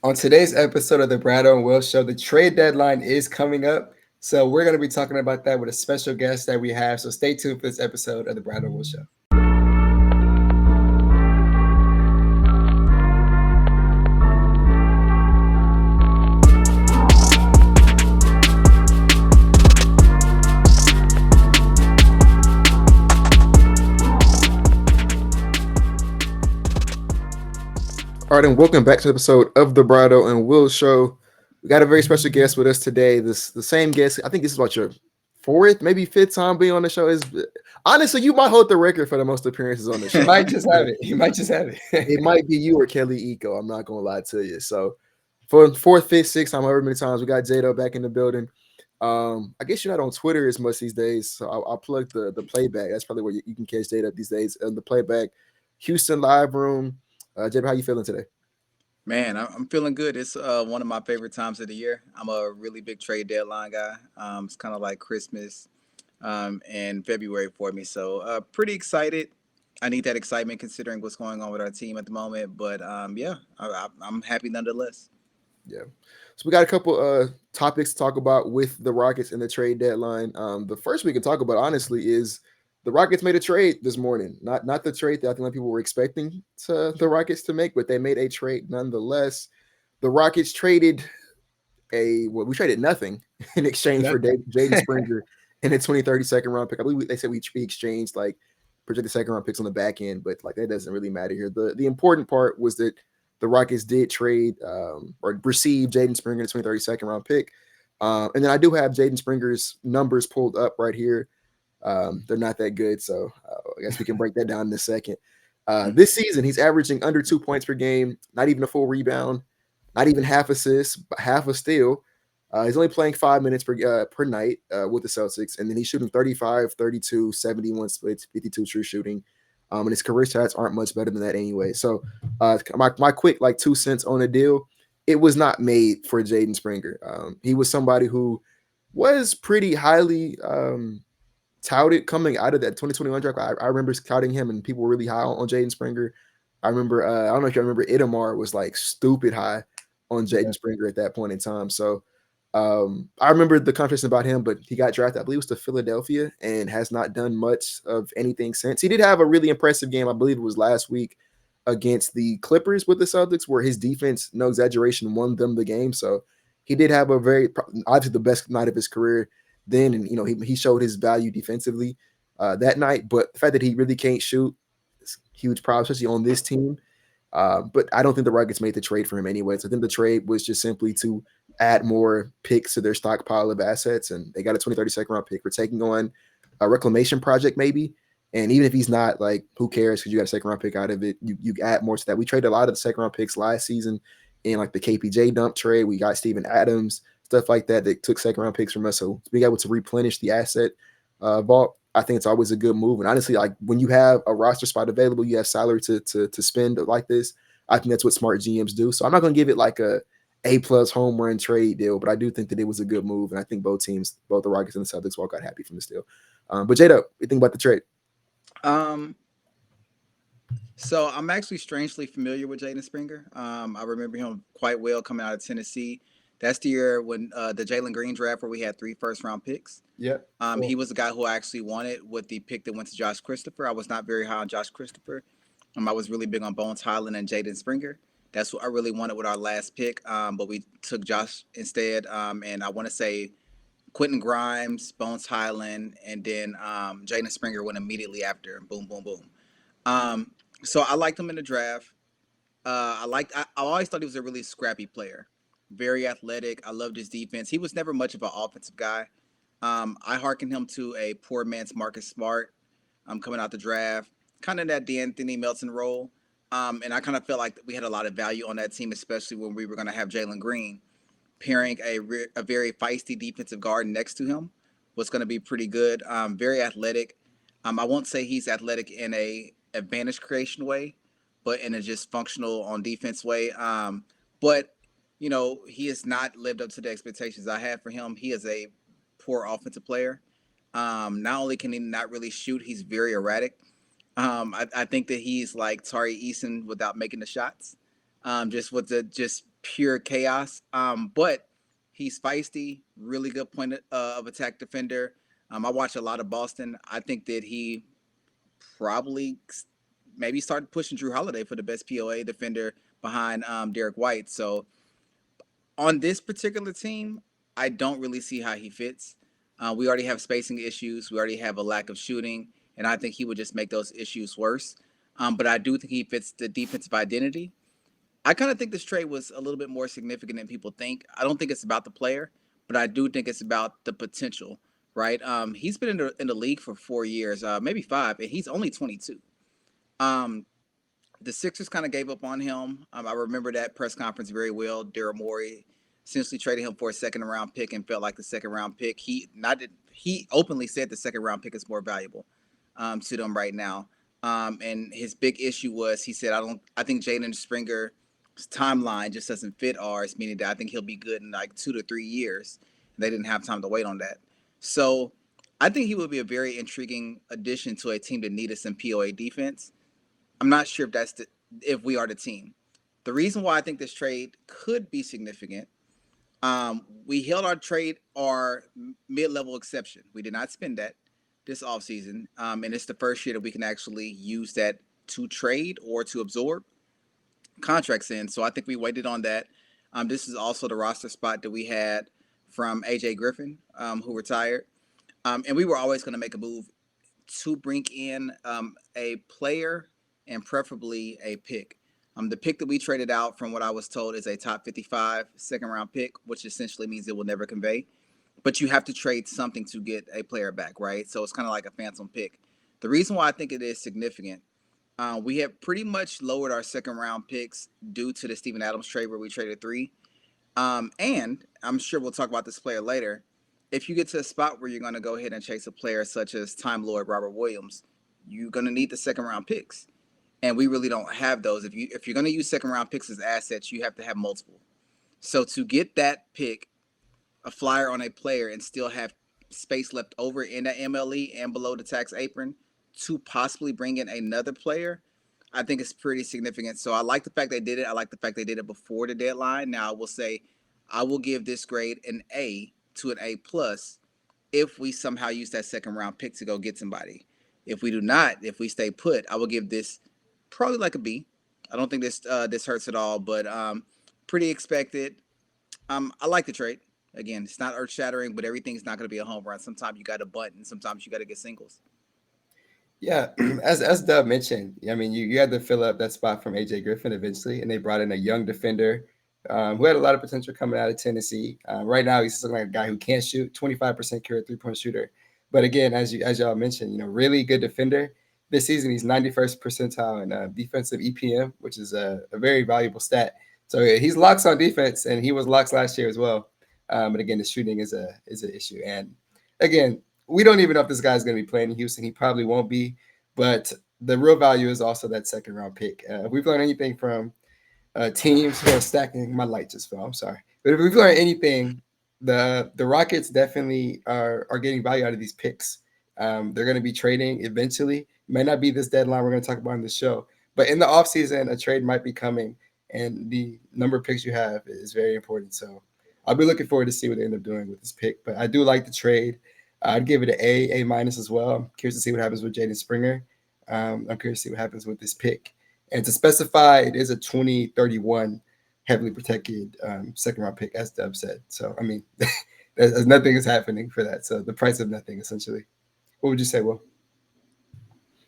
On today's episode of the Bradeaux and Will Show, the trade deadline is coming up. So we're going to be talking about that with a special guest that we have. So stay tuned for this episode of the Bradeaux and Will Show. All right, and welcome back to the episode of the Bradeaux and Will Show. We got a very special guest with us today. The same guest. I think this is about your fourth, maybe fifth time being on the show. Is honestly, you might hold the record for the most appearances on the show. You might just have it. You might just have it. It might be you or Kelly Eco. I'm not gonna lie to you. So for fourth, fifth, sixth time, however many times, we got JDubb back in the building. I guess you're not on Twitter as much these days, so I'll plug the playback. That's probably where you can catch JDubb these days. The playback, Houston live room. JDubb, how you feeling today? Man, I'm feeling good. It's one of my favorite times of the year. I'm a really big trade deadline guy. It's kind of like Christmas and February for me. So pretty excited. I need that excitement considering what's going on with our team at the moment. But yeah, I'm happy nonetheless. Yeah. So we got a couple topics to talk about with the Rockets and the trade deadline. The first we can talk about honestly is the Rockets made a trade this morning. Not the trade that I think a lot of people were expecting the Rockets to make, but they made a trade nonetheless. The Rockets traded we traded nothing in exchange for Jaden Springer and a 2030 second round pick. I believe they said we exchanged like projected second round picks on the back end, but like that doesn't really matter here. The important part was that the Rockets did trade or receive Jaden Springer, the 2030 second round pick. And then I do have Jaden Springer's numbers pulled up right here. They're not that good, so I guess we can break that down in a second. This season, he's averaging under 2 points per game, not even a full rebound, not even half assists, but half a steal. He's only playing 5 minutes per night with the Celtics, and then he's shooting 35, 32, 71 splits, 52 true shooting. And his career stats aren't much better than that anyway. So my quick like 2 cents on the deal, it was not made for Jaden Springer. He was somebody who was pretty highly touted coming out of that 2021 draft. I remember scouting him, and people were really high on Jaden Springer. I remember, I don't know if you remember, Itamar was like stupid high on Jaden Springer at that point in time. So I remember the conversation about him, but he got drafted, I believe it was to Philadelphia, and has not done much of anything since. He did have a really impressive game, I believe it was last week against the Clippers with the Celtics, where his defense, no exaggeration, won them the game. So he did have a very, obviously the best night of his career then, and he showed his value defensively that night. But the fact that he really can't shoot is a huge problem, especially on this team. But I don't think the Rockets made the trade for him anyway. So I think the trade was just simply to add more picks to their stockpile of assets, and they got a 2030 second round pick for taking on a reclamation project maybe. And even if he's not, like, who cares, because you got a second round pick out of it. You add more to that. We traded a lot of the second round picks last season in like the KPJ dump trade. We got Steven Adams, stuff like that took second round picks from us. So being able to replenish the asset vault, I think it's always a good move. And honestly, like when you have a roster spot available, you have salary to spend like this. I think that's what smart GMs do. So I'm not going to give it like A+ home run trade deal, but I do think that it was a good move. And I think both teams, both the Rockets and the Celtics, all got happy from this deal. But JDubb, what do you think about the trade? So I'm actually strangely familiar with Jaden Springer. I remember him quite well coming out of Tennessee. That's the year when the Jalen Green draft where we had 3 first-round picks. Yep. Cool. He was the guy who I actually wanted with the pick that went to Josh Christopher. I was not very high on Josh Christopher. I was really big on Bones Highland and Jaden Springer. That's what I really wanted with our last pick. But we took Josh instead. And I want to say Quentin Grimes, Bones Highland, and then Jaden Springer went immediately after. Boom, boom, boom. So I liked him in the draft. I always thought he was a really scrappy player, very athletic. I loved his defense. He was never much of an offensive guy. I hearkened him to a poor man's Marcus Smart. Coming out the draft, kind of that D'Anthony Melton role. And I kind of felt like we had a lot of value on that team, especially when we were going to have Jalen Green. Pairing a very feisty defensive guard next to him was going to be pretty good. Very athletic. I won't say he's athletic in a advantage creation way, but in a just functional on defense way. But he has not lived up to the expectations I had for him. He is a poor offensive player. Not only can he not really shoot, he's very erratic. I think that he's like Tari Eason without making the shots. Just with the just pure chaos. But he's feisty, really good point of attack defender. I watch a lot of Boston. I think that he probably maybe started pushing Drew Holiday for the best POA defender behind Derek White. So on this particular team, I don't really see how he fits. We already have spacing issues. We already have a lack of shooting, and I think he would just make those issues worse. But I do think he fits the defensive identity. I kind of think this trade was a little bit more significant than people think. I don't think it's about the player, but I do think it's about the potential, right? He's been in the league for 4 years, maybe five, and he's only 22. Um, the Sixers kind of gave up on him. I remember that press conference very well. Daryl Morey essentially traded him for a second round pick and felt like the second round pick. He openly said the second round pick is more valuable to them right now. And his big issue was he said I think Jaden Springer's timeline just doesn't fit ours, meaning that I think he'll be good in like 2 to 3 years. They didn't have time to wait on that. So I think he would be a very intriguing addition to a team that needed some POA defense. I'm not sure if we are the team. The reason why I think this trade could be significant, we held our mid-level exception. We did not spend that this offseason, and it's the first year that we can actually use that to trade or to absorb contracts in. So I think we waited on that. This is also the roster spot that we had from AJ Griffin, who retired, and we were always going to make a move to bring in a player and preferably a pick. The pick that we traded out, from what I was told, is a top 55 second round pick, which essentially means it will never convey. But you have to trade something to get a player back, right? So it's kind of like a phantom pick. The reason why I think it is significant, we have pretty much lowered our second round picks due to the Steven Adams trade where we traded three. And I'm sure we'll talk about this player later. If you get to a spot where you're going to go ahead and chase a player such as Time Lord Robert Williams, you're going to need the second round picks, and we really don't have those. If you're going to use second round picks as assets, you have to have multiple. So to get that pick, a flyer on a player, and still have space left over in the MLE and below the tax apron to possibly bring in another player, I think it's pretty significant. So I like the fact they did it. I like the fact they did it before the deadline. Now I will say, I will give this grade an A to an A plus if we somehow use that second round pick to go get somebody. If we do not, if we stay put, I will give this probably like a B. I don't think this hurts at all, but pretty expected. I like the trade. Again, it's not earth shattering, but everything's not going to be a home run. Sometimes you got to bunt, and sometimes you got to get singles. Yeah, as Dub mentioned, I mean, you had to fill up that spot from AJ Griffin eventually, and they brought in a young defender who had a lot of potential coming out of Tennessee. Right now, he's looking like a guy who can't shoot, 25% career 3-point shooter. But again, as y'all mentioned, really good defender. This season, he's 91st percentile in defensive EPM, which is a very valuable stat. So he's locks on defense, and he was locks last year as well. But again, the shooting is an issue. And again, we don't even know if this guy's going to be playing in Houston. He probably won't be. But the real value is also that second round pick. If we've learned anything from teams who are stacking, my light just fell. I'm sorry. But if we've learned anything, the Rockets definitely are getting value out of these picks. They're going to be trading eventually. It may not be this deadline we're going to talk about in the show. But in the offseason, a trade might be coming. And the number of picks you have is very important. So I'll be looking forward to see what they end up doing with this pick. But I do like the trade. I'd give it an A minus as well. I'm curious to see what happens with Jaden Springer. I'm curious to see what happens with this pick. And to specify, it is a 2031 heavily protected second round pick, as Dub said. So, I mean, nothing is happening for that. So the price of nothing, essentially. What would you say, Will?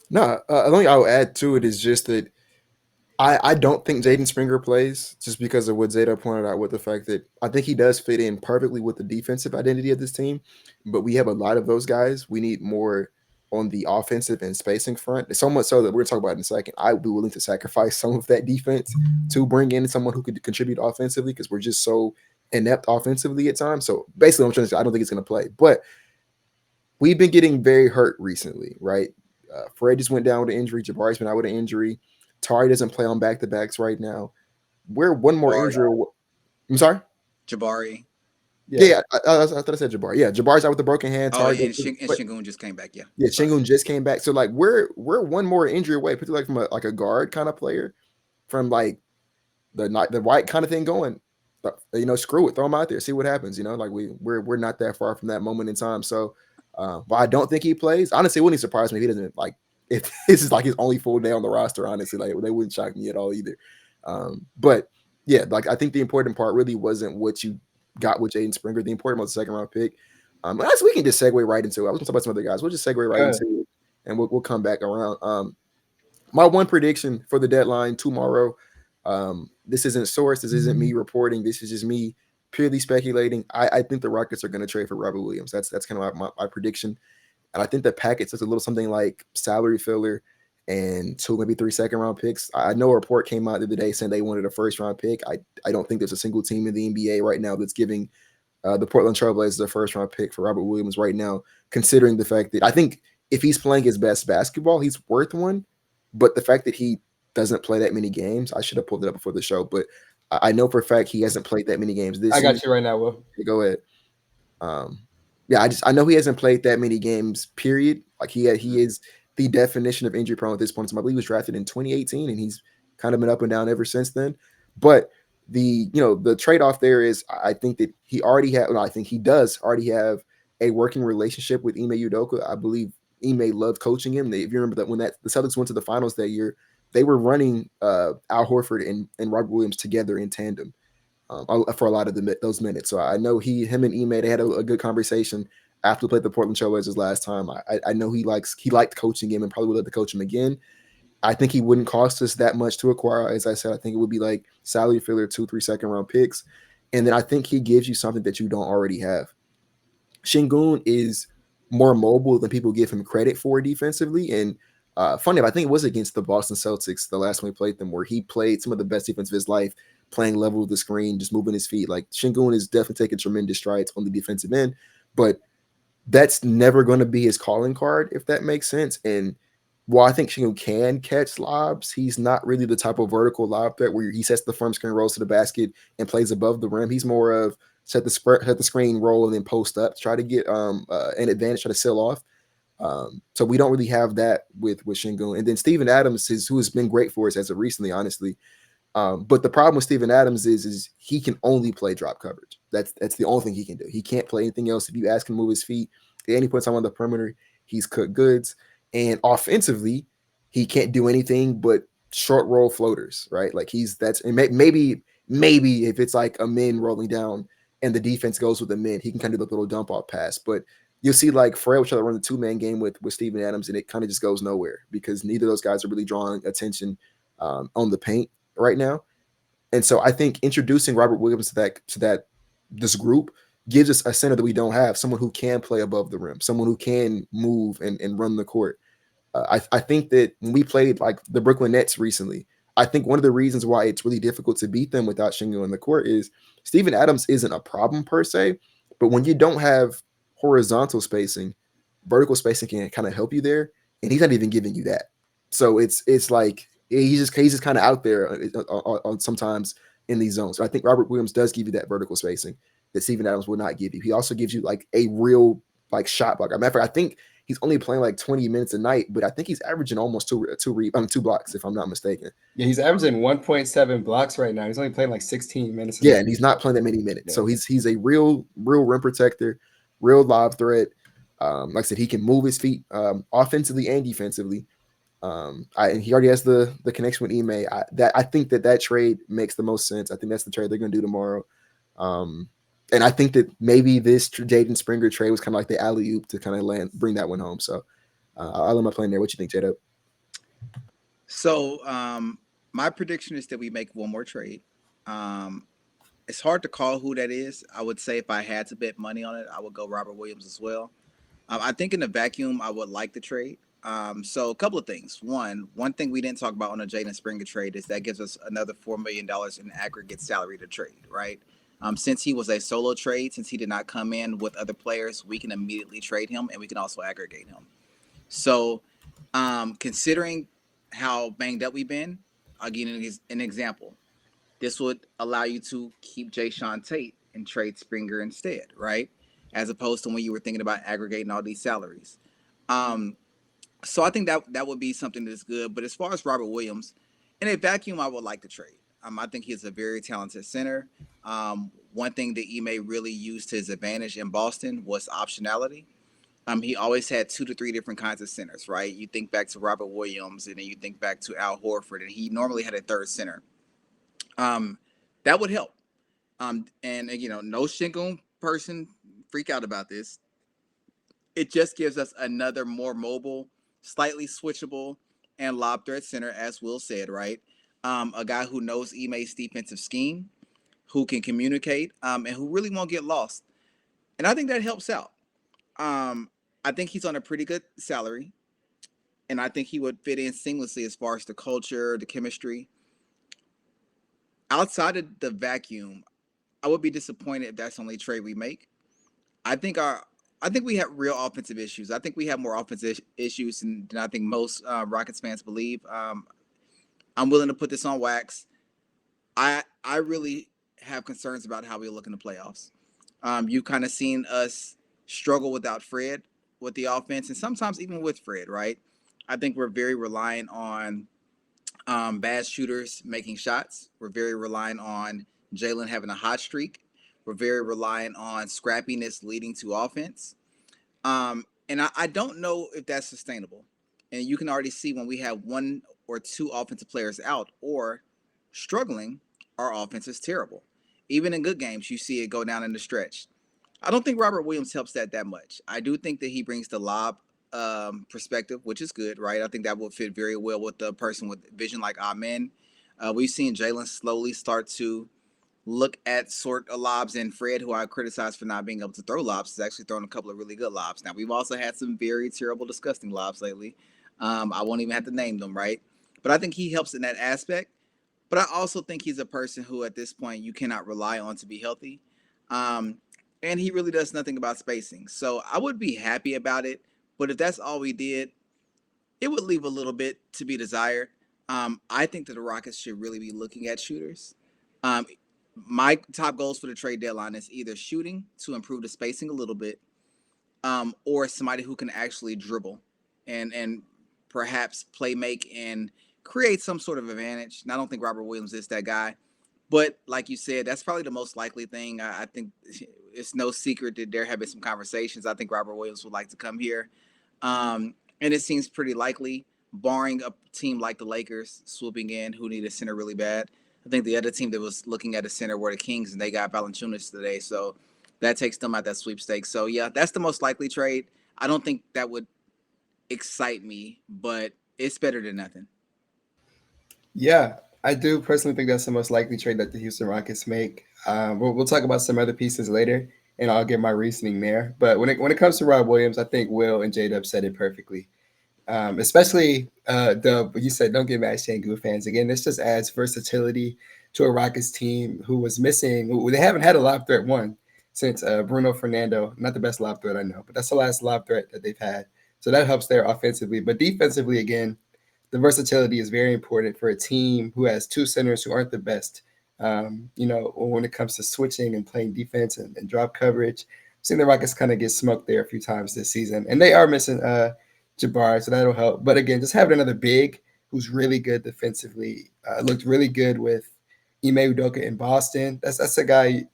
No, the only I would add to it is just that I don't think Jaden Springer plays, just because of what Zeta pointed out, with the fact that I think he does fit in perfectly with the defensive identity of this team, but we have a lot of those guys. We need more on the offensive and spacing front. So much so that we're going to talk about in a second. I would be willing to sacrifice some of that defense to bring in someone who could contribute offensively, because we're just so inept offensively at times. So basically, I'm trying to say I don't think it's going to play. But we've been getting very hurt recently, right? Fred just went down with an injury. Jabari's been out with an injury. Tari doesn't play on back-to-backs right now. We're one more Jabari. injury. I'm sorry? Jabari. Yeah, I thought I said Jabari. Yeah, Jabari's out with a broken hand. Oh, Tari and Shingun just came back. Yeah. Yeah, Shingun just came back. So like we're one more injury away, particularly like from a guard kind of player, from like the white kind of thing going. screw it, throw him out there, see what happens. Like we're not that far from that moment in time. So, but I don't think he plays. Honestly, it wouldn't surprise me if he doesn't like if this is like his only full day on the roster. Honestly, like they wouldn't shock me at all either. But yeah, like I think the important part really wasn't what you got with Jaden Springer. The important was the second round pick. As we can just segue right into it. I was gonna talk about some other guys. We'll just segue right into it, and we'll come back around. My one prediction for the deadline tomorrow. This isn't source. This isn't me reporting. This is just me purely speculating. I think the Rockets are going to trade for Robert Williams. That's kind of my prediction. And I think the package is a little something like salary filler and 2, maybe 3 second-round picks. I know a report came out the other day saying they wanted a first-round pick. I don't think there's a single team in the NBA right now that's giving the Portland Trailblazers a first-round pick for Robert Williams right now, considering the fact that I think if he's playing his best basketball, he's worth one. But the fact that he doesn't play that many games, I should have pulled it up before the show, but I know for a fact he hasn't played that many games this I got season. you right now, Will. Go ahead. Yeah, I know he hasn't played that many games, period. Like he is the definition of injury prone at this point. So I believe he was drafted in 2018 and he's kind of been up and down ever since then. But the trade-off there is I think that I think he does already have a working relationship with Ime Udoka. I believe Ime loved coaching him. If you remember that when the Celtics went to the finals that year, they were running Al Horford and Robert Williams together in tandem for a lot of those minutes. So I know him and Ime, they had a good conversation after we played the Portland Trailblazers last time. I know he liked coaching him and probably would love to coach him again. I think he wouldn't cost us that much to acquire. As I said, I think it would be like salary filler, 2, 3 second-round picks. And then I think he gives you something that you don't already have. Şengün is more mobile than people give him credit for defensively. And funny, I think it was against the Boston Celtics the last time we played them, where he played some of the best defense of his life, playing level with the screen, just moving his feet. Like Şengün is definitely taking tremendous strides on the defensive end, but that's never going to be his calling card, if that makes sense. And while I think Şengün can catch lobs, he's not really the type of vertical lob threat where he sets the firm screen, rolls to the basket, and plays above the rim. He's more of set the screen, roll, and then post up, try to get an advantage, try to seal off. So we don't really have that with Şengün. And then Steven Adams, who has been great for us as of recently, honestly. But the problem with Steven Adams is he can only play drop coverage. That's the only thing he can do. He can't play anything else. If you ask him to move his feet at any point in time on the perimeter, he's cooked goods. And offensively, he can't do anything but short roll floaters, right? Like maybe if it's like a min rolling down and the defense goes with the min, he can kind of do the little dump off pass. But you'll see like Fred will try to run the 2-man game with Steven Adams, and it kind of just goes nowhere because neither of those guys are really drawing attention on the paint right now. And so I think introducing Robert Williams to this group gives us a center that we don't have, someone who can play above the rim, someone who can move and run the court. I think that when we played like the Brooklyn Nets recently, I think one of the reasons why it's really difficult to beat them without Şengün on the court is Steven Adams isn't a problem per se, but when you don't have horizontal spacing, vertical spacing can kind of help you there, and he's not even giving you that. So it's like he's just kind of out there on sometimes in these zones. So I think Robert Williams does give you that vertical spacing that Steven Adams will not give you. He also gives you like a real like shot block. Matter of fact, I think he's only playing like 20 minutes a night, but I think he's averaging almost two blocks, if I'm not mistaken. Yeah, he's averaging 1.7 blocks right now. He's only playing like 16 minutes. Yeah, and he's not playing that many minutes. Yeah. So he's a real rim protector, real lob threat. Like I said, he can move his feet offensively and defensively. And he already has the connection with Ime. I think that trade makes the most sense. I think that's the trade they're going to do tomorrow. And I think that maybe this Jaden Springer trade was kind of like the alley-oop to kind of bring that one home. So I'll let my play in there. What you think, JDubb? So my prediction is that we make one more trade. It's hard to call who that is. I would say if I had to bet money on it, I would go Robert Williams as well. I think in the vacuum, I would like the trade. So a couple of things. One thing we didn't talk about on a Jaden Springer trade is that gives us another $4 million in aggregate salary to trade, right? Since he was a solo trade, since he did not come in with other players, we can immediately trade him and we can also aggregate him. So considering how banged up we've been, I'll give you an example. This would allow you to keep Jayshawn Tate and trade Springer instead, right? As opposed to when you were thinking about aggregating all these salaries. So I think that would be something that's good. But as far as Robert Williams, in a vacuum, I would like to trade. I think he's a very talented center. One thing that Ime really used to his advantage in Boston was optionality. He always had two to three different kinds of centers, right? You think back to Robert Williams, and then you think back to Al Horford, and he normally had a third center. Um, that would help. And no Shingun person freak out about this. It just gives us another more mobile, slightly switchable, and lob threat center, as Will said, right? A guy who knows Ime's defensive scheme, who can communicate, and who really won't get lost. And I think that helps out. Um, I think he's on a pretty good salary, and I think he would fit in seamlessly as far as the culture, the chemistry. Outside of the vacuum, I would be disappointed if that's the only trade we make. I think our I think we have real offensive issues. I think we have more offensive issues than I think most Rockets fans believe. I'm willing to put this on wax. I really have concerns about how we look in the playoffs. You've kind of seen us struggle without Fred with the offense, and sometimes even with Fred, right? I think we're very reliant on bad shooters making shots. We're very reliant on Jalen having a hot streak. We're very reliant on scrappiness leading to offense. And I don't know if that's sustainable. And you can already see when we have one or two offensive players out or struggling, our offense is terrible. Even in good games, you see it go down in the stretch. I don't think Robert Williams helps that much. I do think that he brings the lob perspective, which is good, right? I think that will fit very well with the person with vision like Amen. We've seen Jalen slowly start to look at sort of lobs, and Fred, who I criticize for not being able to throw lobs, has actually thrown a couple of really good lobs. Now, we've also had some very terrible, disgusting lobs lately. I won't even have to name them, right? But I think he helps in that aspect. But I also think he's a person who, at this point, you cannot rely on to be healthy. Um, and he really does nothing about spacing. So I would be happy about it. But if that's all we did, it would leave a little bit to be desired. I think that the Rockets should really be looking at shooters. Um, my top goals for the trade deadline is either shooting to improve the spacing a little bit, or somebody who can actually dribble and perhaps play make and create some sort of advantage. And I don't think Robert Williams is that guy. But like you said, that's probably the most likely thing. I think it's no secret that they're having some conversations. I think Robert Williams would like to come here. And it seems pretty likely, barring a team like the Lakers swooping in who need a center really bad. I think the other team that was looking at a center were the Kings, and they got Valanciunas today. So that takes them out that sweepstakes. So, yeah, that's the most likely trade. I don't think that would excite me, but it's better than nothing. Yeah, I do personally think that's the most likely trade that the Houston Rockets make. We'll talk about some other pieces later, and I'll give my reasoning there. But when it comes to Rob Williams, I think Will and JDubb said it perfectly. Especially Dub, you said don't get mad at Shane fans. Again, this just adds versatility to a Rockets team who was missing. They haven't had a lob threat one since Bruno Fernando. Not the best lob threat I know, but that's the last lob threat that they've had. So that helps there offensively. But defensively, again, the versatility is very important for a team who has two centers who aren't the best. When it comes to switching and playing defense and drop coverage, I've seen the Rockets kind of get smoked there a few times this season, and they are missing Jabbar, so that'll help. But again, just having another big who's really good defensively, looked really good with Ime Udoka in Boston. That's a guy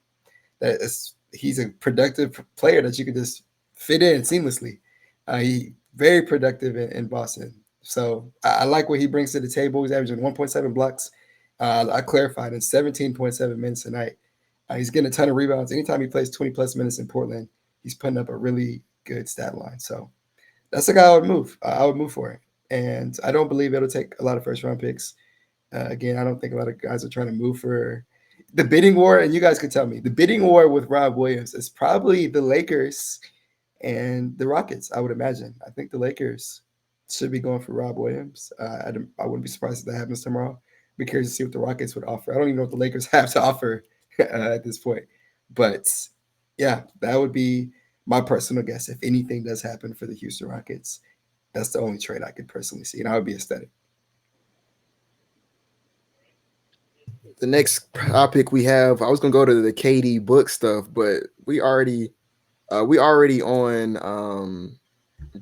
he's a productive player that you can just fit in seamlessly. He very productive in Boston. So I like what he brings to the table. He's averaging 1.7 blocks. I clarified in 17.7 minutes a night. He's getting a ton of rebounds. Anytime he plays 20 plus minutes in Portland, he's putting up a really good stat line. So that's the guy I would move. I would move for it. And I don't believe it'll take a lot of first round picks. Again, I don't think a lot of guys are trying to move for the bidding war. And you guys could tell me the bidding war with Rob Williams is probably the Lakers and the Rockets, I would imagine. I think the Lakers should be going for Rob Williams. I wouldn't be surprised if that happens tomorrow. Be curious to see what the Rockets would offer. I don't even know what the Lakers have to offer at this point. But yeah, that would be my personal guess. If anything does happen for the Houston Rockets, that's the only trade I could personally see, and I would be ecstatic. The next topic we have, I was gonna go to the KD book stuff, but we already on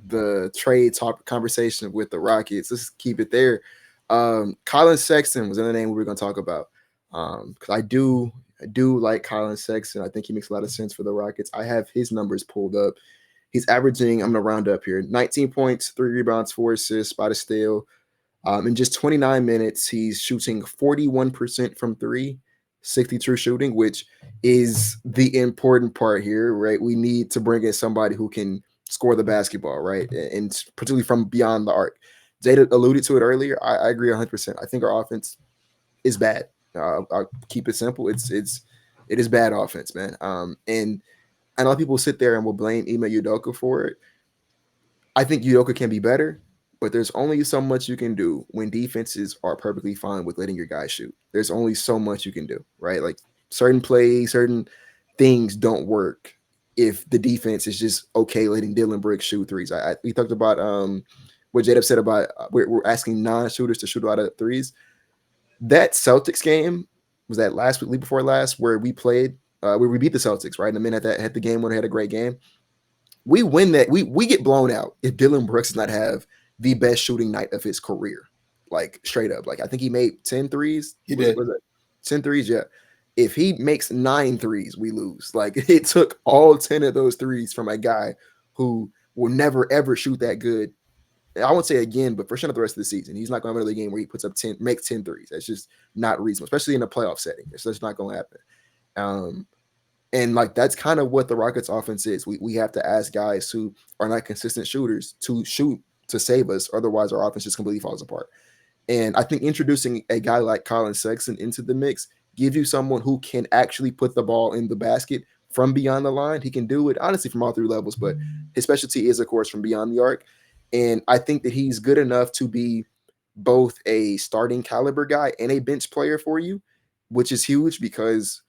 the trade talk conversation with the Rockets. Let's keep it there. Colin Sexton was another name we were gonna talk about. Because I do like Colin Sexton. I think he makes a lot of sense for the Rockets. I have his numbers pulled up. He's averaging, I'm gonna round up here, 19 points, 3 rebounds, 4 assists, by the steal. In just 29 minutes, he's shooting 41% from three, 60 true shooting, which is the important part here, right? We need to bring in somebody who can score the basketball, right? And particularly from beyond the arc. Jada alluded to it earlier. I agree 100%. I think our offense is bad. I'll keep it simple. It is bad offense, man. And I know people sit there and will blame Ime Udoka for it. I think Udoka can be better, but there's only so much you can do when defenses are perfectly fine with letting your guys shoot. There's only so much you can do, right? Like certain plays, certain things don't work if the defense is just okay letting Dylan Brooks shoot threes. We talked about what JDubb said about we're asking non-shooters to shoot a lot of threes. That Celtics game was that last week before last where we played where we beat the Celtics, right? And the minute that had the game winner, had a great game. We win that. We get blown out if Dylan Brooks does not have the best shooting night of his career. Like straight up. Like I think he made 10 threes. He did. Was it 10 threes? Yeah. If he makes 9 threes, we lose. Like it took all 10 of those threes from a guy who will never ever shoot that good. I won't say again, but for sure the rest of the season. He's not going to have another game where he puts up 10, makes 10 threes. That's just not reasonable, especially in a playoff setting. It's just not going to happen. And like that's kind of what the Rockets offense is. We have to ask guys who are not consistent shooters to shoot to save us. Otherwise, our offense just completely falls apart. And I think introducing a guy like Colin Sexton into the mix gives you someone who can actually put the ball in the basket from beyond the line. He can do it honestly from all 3 levels, but his specialty is, of course, from beyond the arc. And I think that he's good enough to be both a starting caliber guy and a bench player for you, which is huge because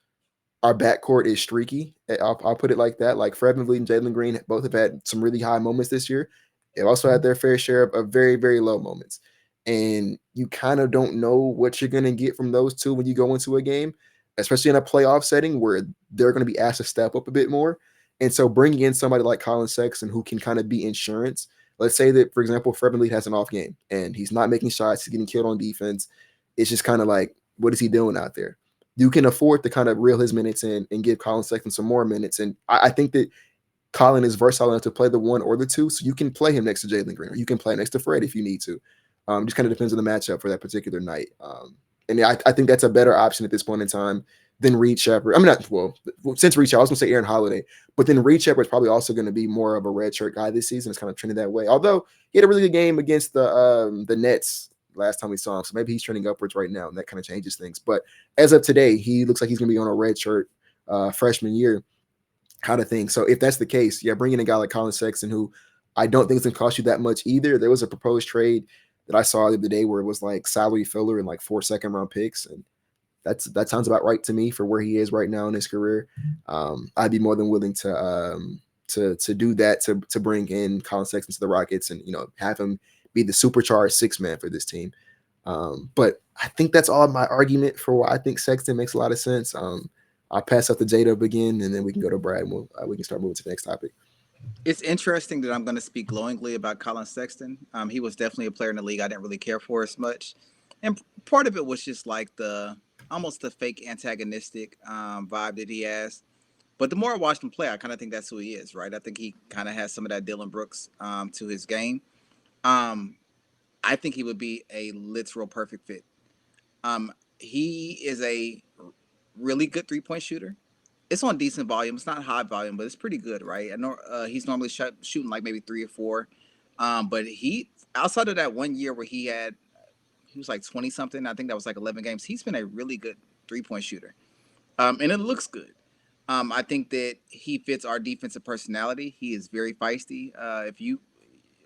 our backcourt is streaky. I'll put it like that. Like Fred VanVleet and Jalen Green both have had some really high moments this year. They've also had their fair share of very, very low moments. And you kind of don't know what you're going to get from those two when you go into a game, especially in a playoff setting where they're going to be asked to step up a bit more. And so bringing in somebody like Colin Sexton who can kind of be insurance. Let's say that, for example, Fred VanVleet has an off game and he's not making shots, he's getting killed on defense. It's just kind of like, what is he doing out there? You can afford to kind of reel his minutes in and give Colin Sexton some more minutes. And I think that Colin is versatile enough to play the 1 or the 2, so you can play him next to Jalen Green, or you can play next to Fred if you need to. Just kind of depends on the matchup for that particular night. And I think that's a better option at this point in time than Reed Shepard. I mean, since Reed Shepard, I was going to say Aaron Holiday, but then Reed Shepard is probably also going to be more of a redshirt guy this season. It's kind of trending that way. Although he had a really good game against the Nets last time we saw him, so maybe he's trending upwards right now, and that kind of changes things. But as of today, he looks like he's going to be on a red shirt freshman year kind of thing. So if that's the case, yeah, bring in a guy like Colin Sexton, who I don't think is going to cost you that much either. There was a proposed trade that I saw the other day where it was like salary filler and like 4 second-round picks, and that sounds about right to me for where he is right now in his career. I'd be more than willing to do that to bring in Colin Sexton to the Rockets and have him be the supercharged 6-man for this team. But I think that's all my argument for why I think Sexton makes a lot of sense. I'll pass up to JDubb again, and then we can go to Brad, and we can start moving to the next topic. It's interesting that I'm going to speak glowingly about Colin Sexton. He was definitely a player in the league I didn't really care for as much, and part of it was just like almost the fake antagonistic vibe that he has. But the more I watched him play, I kind of think that's who he is, right? I think he kind of has some of that Dylan Brooks to his game. I think he would be a literal perfect fit. He is a really good 3-point shooter. It's on decent volume. It's not high volume, but it's pretty good, right? I know he's normally shooting like maybe 3 or 4. But he, outside of that 1 year where he was like 20 something, I think that was like 11 games. He's been a really good 3-point shooter. And it looks good. I think that he fits our defensive personality. He is very feisty. If you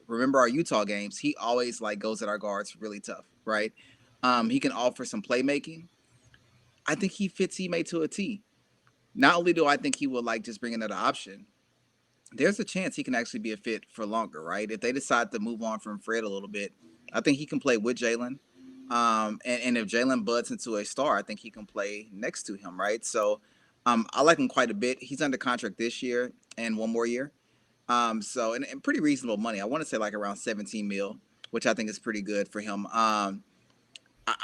remember our Utah games, he always like goes at our guards really tough, right? He can offer some playmaking. I think he fits Ime to a T. Not only do I think he will like just bring another option, there's a chance he can actually be a fit for longer, right? If they decide to move on from Fred a little bit, I think he can play with Jalen. And if Jalen buds into a star, I think he can play next to him, right? So I like him quite a bit. He's under contract this year and 1 more year. And pretty reasonable money. I want to say like around 17 mil, which I think is pretty good for him. I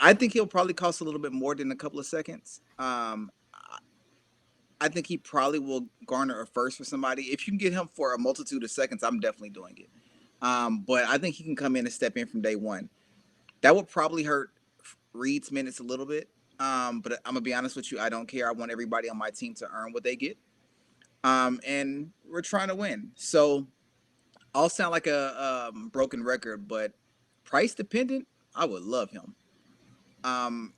I think he'll probably cost a little bit more than a couple of seconds. I think he probably will garner a first for somebody. If you can get him for a multitude of seconds, I'm definitely doing it. But I think he can come in and step in from day one. That would probably hurt Reed's minutes a little bit. But I'm gonna be honest with you, I don't care. I want everybody on my team to earn what they get. And we're trying to win. So I'll sound like a broken record, but price dependent, I would love him. Um,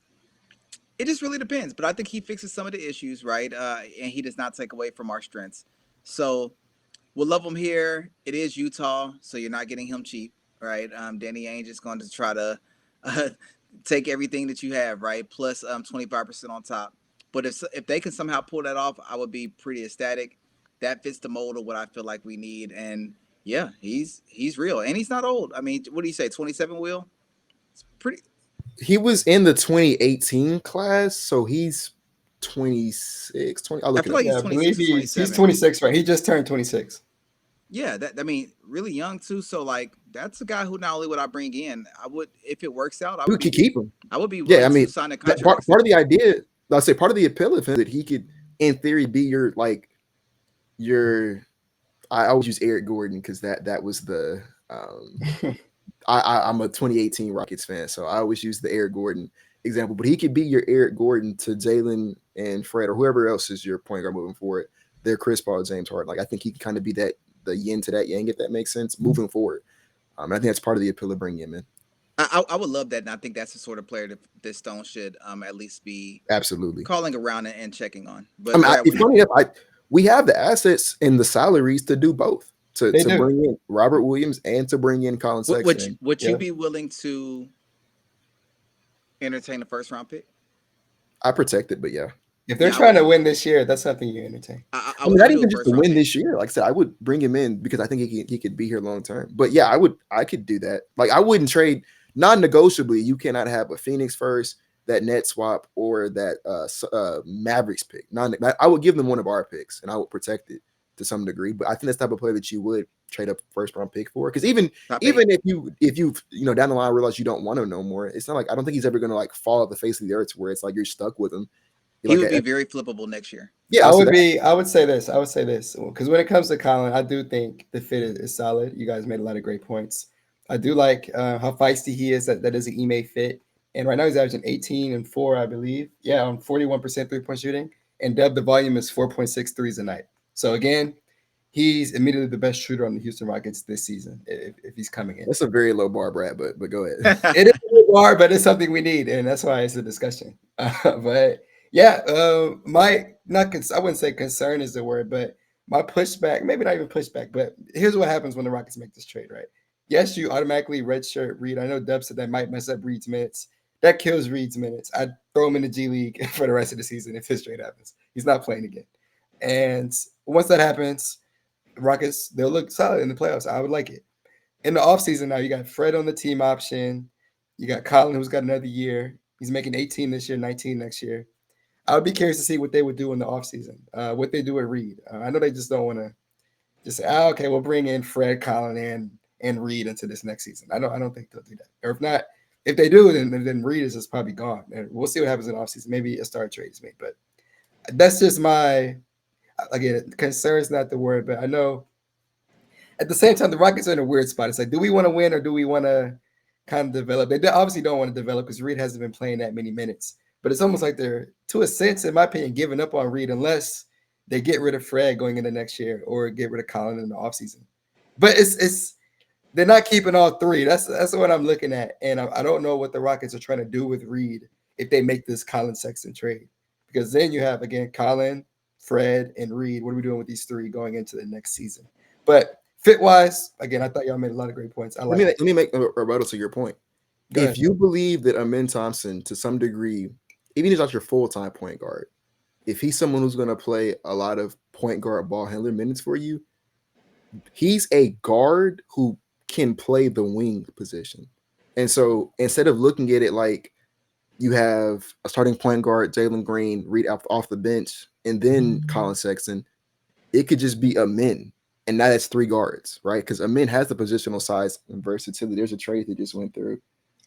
it just really depends, but I think he fixes some of the issues, right? And he does not take away from our strengths. So we'll love him here. It is Utah, so you're not getting him cheap, right? Danny Ainge is going to try to uh, take everything that you have, right? Plus 25% on top. But if they can somehow pull that off, I would be pretty ecstatic. That fits the mold of what I feel like we need, and yeah, he's real, and he's not old. I mean, what do you say, 27? Will it's pretty. He was in the 2018 class, so he's 26, 20. I'll I look it feel up. like he's Yeah, I believe 26 or he's 27. 26, right? He just turned 26. Yeah, that I mean, really young too. So like, that's a guy who not only would I bring in, I would if it works out, You could keep him. I would be Yeah, willing I to mean, sign a that contract. part of the idea, I'll say part of the appeal of him that he could, in theory, be your. I always use Eric Gordon because that was the. I'm a 2018 Rockets fan, so I always use the Eric Gordon example. But he could be your Eric Gordon to Jalen and Fred or whoever else is your point guard moving forward. They're Chris Paul, James Harden. Like I think he could kind of be that the yin to that yang, if that makes sense, moving forward. And I think that's part of the appeal of bringing him in. I would love that, and I think that's the sort of player that Stone should at least be Absolutely calling around and checking on. But I mean, Brad, funny enough, we have the assets and the salaries to do both. To bring in Robert Williams and to bring in Colin Sexton. Would you be willing to entertain a first round pick? I protect it, but yeah. If they're trying to win this year, that's something you entertain. I mean, not even just to win this year. Like I said, I would bring him in because I think he could be here long term. But yeah, I could do that. Like I wouldn't trade non-negotiably. You cannot have a Phoenix first, that net swap, or that Mavericks pick. I would give them one of our picks and I would protect it to some degree. But I think that's the type of player that you would trade a first round pick for. Because even if you down the line realize you don't want him no more, it's not like I don't think he's ever going to like fall off the face of the earth where it's like you're stuck with him. He would be very flippable next year. Yeah, I would say this because when it comes to Colin, I do think the fit is solid. You guys made a lot of great points. I do like how feisty he is. That is an Ime fit. And right now he's averaging 18 and 4, I believe. Yeah, on 41% 3-point shooting. And Dub, the volume is 4.6 threes a night. So again, he's immediately the best shooter on the Houston Rockets this season if he's coming in. That's a very low bar, Brad, but go ahead. It is a low bar, but it's something we need, and that's why it's a discussion. But yeah, I wouldn't say concern is the word, but my pushback, maybe not even pushback, but here's what happens when the Rockets make this trade, right? Yes, you automatically redshirt Reed. I know Dub said that might mess up Reed's minutes. That kills Reed's minutes. I'd throw him in the G League for the rest of the season if this trade happens. He's not playing again. And once that happens, Rockets, they'll look solid in the playoffs. I would like it. In the offseason now, you got Fred on the team option. You got Colin, who's got another year. He's making 18 this year, 19 next year. I would be curious to see what they would do in the offseason, what they do with Reed. I know they just don't want to just say, okay, we'll bring in Fred, Colin, and Reed into this next season. I don't think they'll do that. Or if not, if they do, then Reed is just probably gone. And we'll see what happens in the offseason. Maybe a star trade is made. But that's just my, again, concern is not the word, but I know at the same time, the Rockets are in a weird spot. It's like, do we want to win or do we want to kind of develop? They obviously don't want to develop because Reed hasn't been playing that many minutes. But it's almost like they're, to a sense, in my opinion, giving up on Reed unless they get rid of Fred going into next year or get rid of Colin in the offseason. But it's they're not keeping all three. That's what I'm looking at. And I don't know what the Rockets are trying to do with Reed if they make this Colin Sexton trade. Because then you have, again, Colin, Fred, and Reed. What are we doing with these three going into the next season? But fit-wise, again, I thought y'all made a lot of great points. Let me make a rebuttal to your point. If you believe that Amin Thompson, to some degree, even if he's not your full-time point guard, if he's someone who's going to play a lot of point guard ball handler minutes for you, he's a guard who can play the wing position. And so instead of looking at it like you have a starting point guard, Jalen Green, Reed off the bench, and then Colin Sexton, it could just be Amin. And now that's three guards, right? Because Amin has the positional size and versatility. There's a trade that just went through.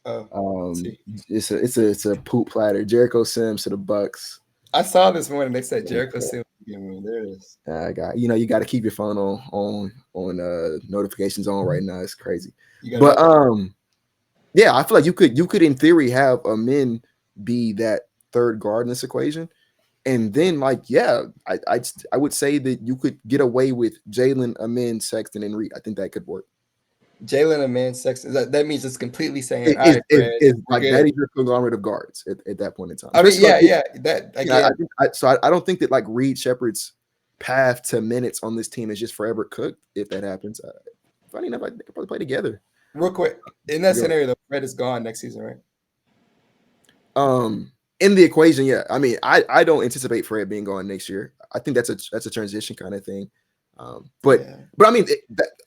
See. It's a poop platter. Jericho Sims to the Bucks. I saw this morning. They said Jericho Sims. There it is. I got you got to keep your phone on notifications on right now. It's crazy. But yeah, I feel like you could in theory have a Min be that third guard in this equation. And then, like, yeah, I would say that you could get away with Jalen, Amin, Sexton, and Reed. I think that could work. Jalen, Amin, Sexton. That means it's completely saying, all right, Fred, like that is your conglomerate of guards at that point in time. I mean, yeah, like, yeah. That I don't think that like Reed Shepard's path to minutes on this team is just forever cooked. If that happens, funny enough, they could probably play together. Real quick, in that scenario, though, Fred is gone next season, right? In the equation, yeah. I mean, I don't anticipate Fred being gone next year. I think that's a transition kind of thing. But I mean,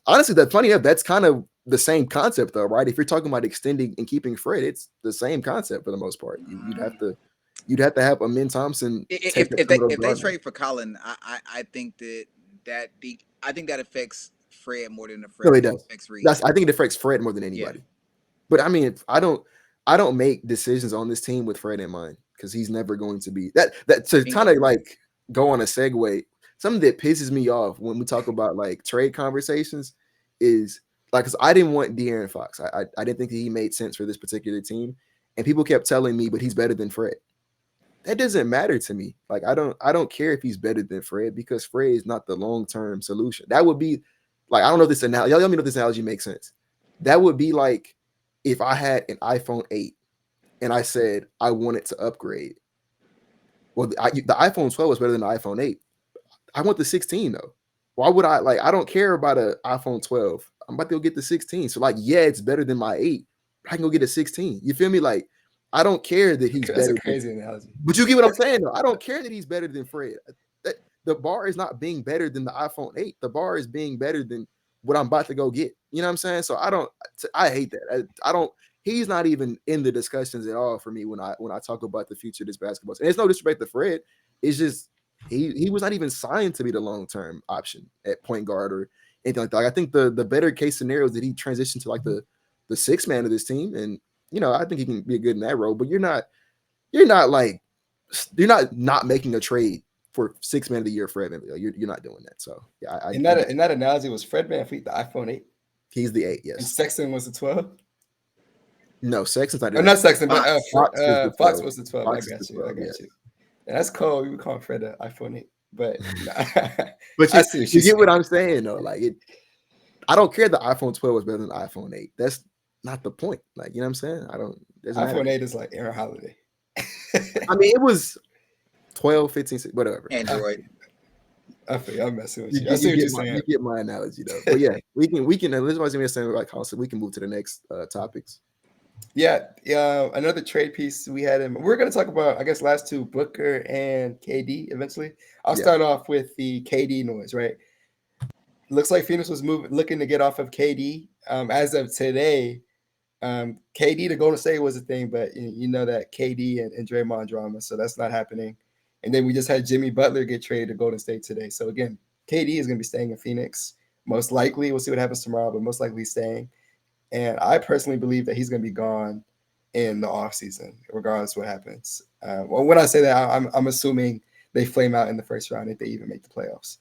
honestly, that's funny enough. That's kind of the same concept, though, right? If you're talking about extending and keeping Fred, it's the same concept for the most part. You'd have to have Amin Thompson. If they trade for Colin, I think that affects Fred more than the Fred. No, it does. I think it affects Fred more than anybody. Yeah. But I mean, I don't make decisions on this team with Fred in mind because he's never going to be that to kind of like go on a segue. Something that pisses me off when we talk about like trade conversations is like, because I didn't want De'Aaron Fox. I didn't think that he made sense for this particular team, and people kept telling me, but he's better than Fred. That doesn't matter to me. Like I don't care if he's better than Fred because Fred is not the long-term solution. That would be like, I don't know if this analogy. Y'all let me know if this analogy makes sense. That would be like if I had an iPhone 8 and I said I wanted to upgrade. Well, the iPhone 12 was better than the iPhone 8. I want the 16 though. Why would I I don't care about an iPhone 12. I'm about to go get the 16. So like, yeah, it's better than my 8. I can go get a 16. You feel me? Like, I don't care that he's better. That's a crazy analogy. But you get what I'm saying though. I don't care that he's better than Fred. The bar is not being better than the iPhone 8. The bar is being better than what I'm about to go get. You know what I'm saying? So I hate that. I don't. He's not even in the discussions at all for me when I talk about the future of this basketball. And it's no disrespect to Fred. It's just he was not even signed to be the long-term option at point guard or anything like that. Like, I think the better case scenario is that he transitioned to like the sixth man of this team. And I think he can be good in that role, but you're not making a trade for 6th man of the year, Fred VanVleet. You're not doing that. So yeah, in that analogy, was Fred VanVleet the iPhone 8? He's the 8, yes. And Sexton was the 12? No, Sexton's not. Not Sexton, but Fox was the 12. Fox I got you. 12, I got you. And that's cool. We would call Fred the iPhone 8, but but you get what I'm saying though. Like I don't care. The iPhone 12 was better than the iPhone 8. That's not the point. Like, you know what I'm saying? I don't. iPhone 8 is like Aaron Holiday. I mean, it was 12, 15, whatever. Android. I'm messing with you. I see what you're saying. You get my analogy though. But yeah, we can. This is why I'm saying like so we can move to the next topics. Yeah. Another trade piece we had in. We're going to talk about, I guess, last two, Booker and KD. Eventually, I'll start off with the KD noise. Right. Looks like Phoenix was looking to get off of KD. As of today, KD to Golden State was a thing, but you know that KD and Draymond drama, so that's not happening. And then we just had Jimmy Butler get traded to Golden State today. So again, KD is going to be staying in Phoenix. Most likely, we'll see what happens tomorrow, but most likely staying. And I personally believe that he's going to be gone in the offseason, regardless of what happens. Well, when I say that, I'm assuming they flame out in the first round if they even make the playoffs.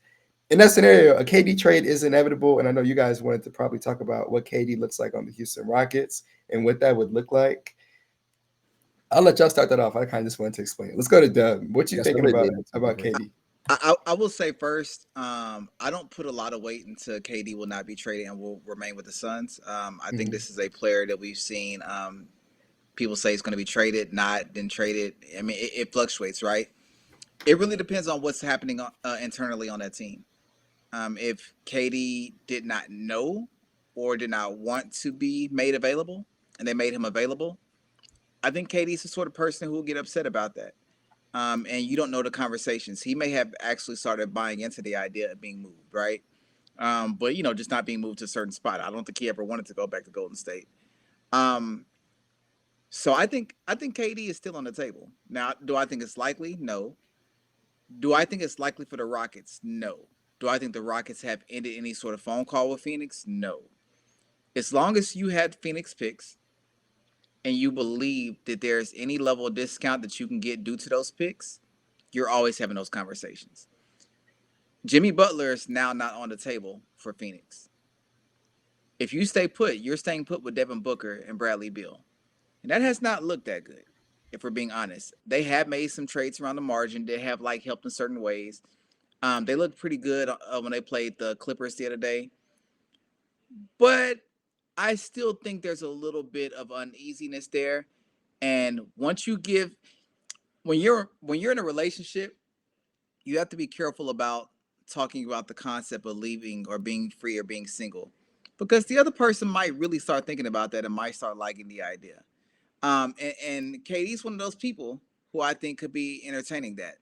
In that scenario, a KD trade is inevitable, and I know you guys wanted to probably talk about what KD looks like on the Houston Rockets and what that would look like. I'll let y'all start that off. I kind of just wanted to explain it. Let's go to Dubb. What you thinking about KD? I will say first, I don't put a lot of weight into KD will not be traded and will remain with the Suns. I think this is a player that we've seen people say is going to be traded, not been traded. I mean, it fluctuates, right? It really depends on what's happening internally on that team. If KD did not know or did not want to be made available and they made him available, I think KD's the sort of person who will get upset about that. And you don't know the conversations. He may have actually started buying into the idea of being moved, right? But, just not being moved to a certain spot. I don't think he ever wanted to go back to Golden State. So I think KD is still on the table. Now, do I think it's likely? No. Do I think it's likely for the Rockets? No. Do I think the Rockets have ended any sort of phone call with Phoenix? No. As long as you had Phoenix picks and you believe that there's any level of discount that you can get due to those picks, you're always having those conversations. Jimmy Butler is now not on the table for Phoenix. If you stay put, you're staying put with Devin Booker and Bradley Beal. And that has not looked that good, if we're being honest. They have made some trades around the margin. They have like helped in certain ways. They looked pretty good when they played the Clippers the other day. But I still think there's a little bit of uneasiness there. And once you give when you're in a relationship, you have to be careful about talking about the concept of leaving or being free or being single. Because the other person might really start thinking about that and might start liking the idea. And KD's one of those people who I think could be entertaining that.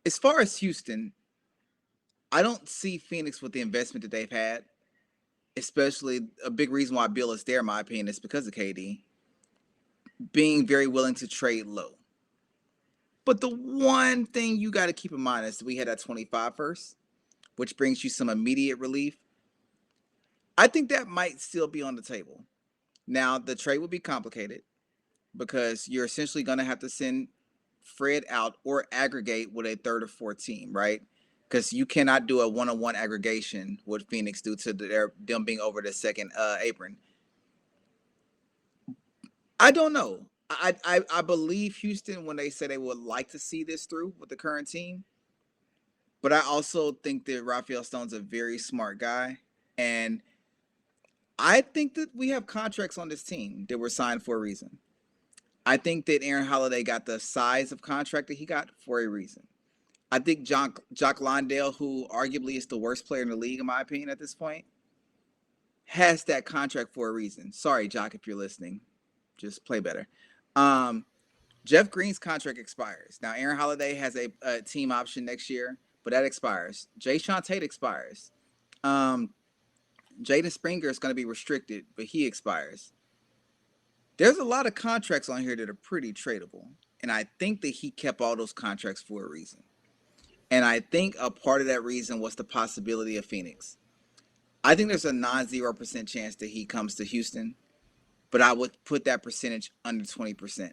As far as Houston, I don't see Phoenix with the investment that they've had, especially a big reason why Bill is there, in my opinion, is because of KD being very willing to trade low. But the one thing you got to keep in mind is we had that 25 first, which brings you some immediate relief. I think that might still be on the table. Now, the trade will be complicated because you're essentially going to have to send Fred out or aggregate with a third or fourth team, right? Because you cannot do a one-on-one aggregation with Phoenix due to them being over the second apron. I don't know. I believe Houston when they say they would like to see this through with the current team. But I also think that Rafael Stone's a very smart guy. And I think that we have contracts on this team that were signed for a reason. I think that Aaron Holiday got the size of contract that he got for a reason. I think Jock Londale, who arguably is the worst player in the league, in my opinion, at this point, has that contract for a reason. Sorry, Jock, if you're listening. Just play better. Jeff Green's contract expires. Now, Aaron Holiday has a team option next year, but that expires. Jae'Sean Tate expires. Jaden Springer is going to be restricted, but he expires. There's a lot of contracts on here that are pretty tradable. And I think that he kept all those contracts for a reason. And I think a part of that reason was the possibility of Phoenix. I think there's a non-0% chance that he comes to Houston, but I would put that percentage under 20%.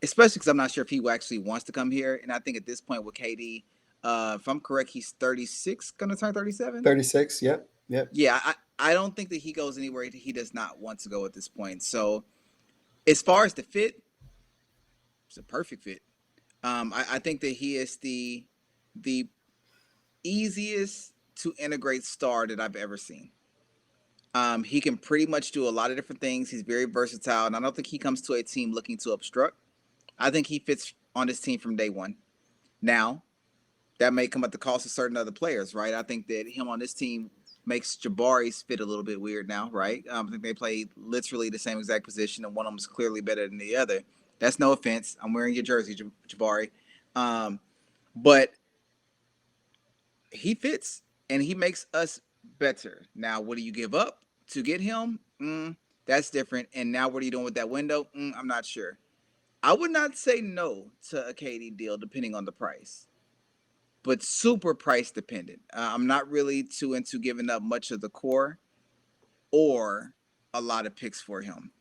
Especially because I'm not sure if he actually wants to come here. And I think at this point with KD, if I'm correct, he's 36, going to turn 37? 36, yep. Yeah, I don't think that he goes anywhere he does not want to go at this point. So as far as the fit, it's a perfect fit. I think that he is the easiest to integrate star that I've ever seen. He can pretty much do a lot of different things. He's very versatile, and I don't think he comes to a team looking to obstruct. I think he fits on this team from day one. Now, that may come at the cost of certain other players, right? I think that him on this team makes Jabari's fit a little bit weird now, right? I think they play literally the same exact position, and one of them is clearly better than the other. That's no offense. I'm wearing your jersey, Jabari. But he fits, and he makes us better. Now, what do you give up to get him? That's different. And now what are you doing with that window? I'm not sure. I would not say no to a KD deal depending on the price, but super price dependent. I'm not really too into giving up much of the core or a lot of picks for him.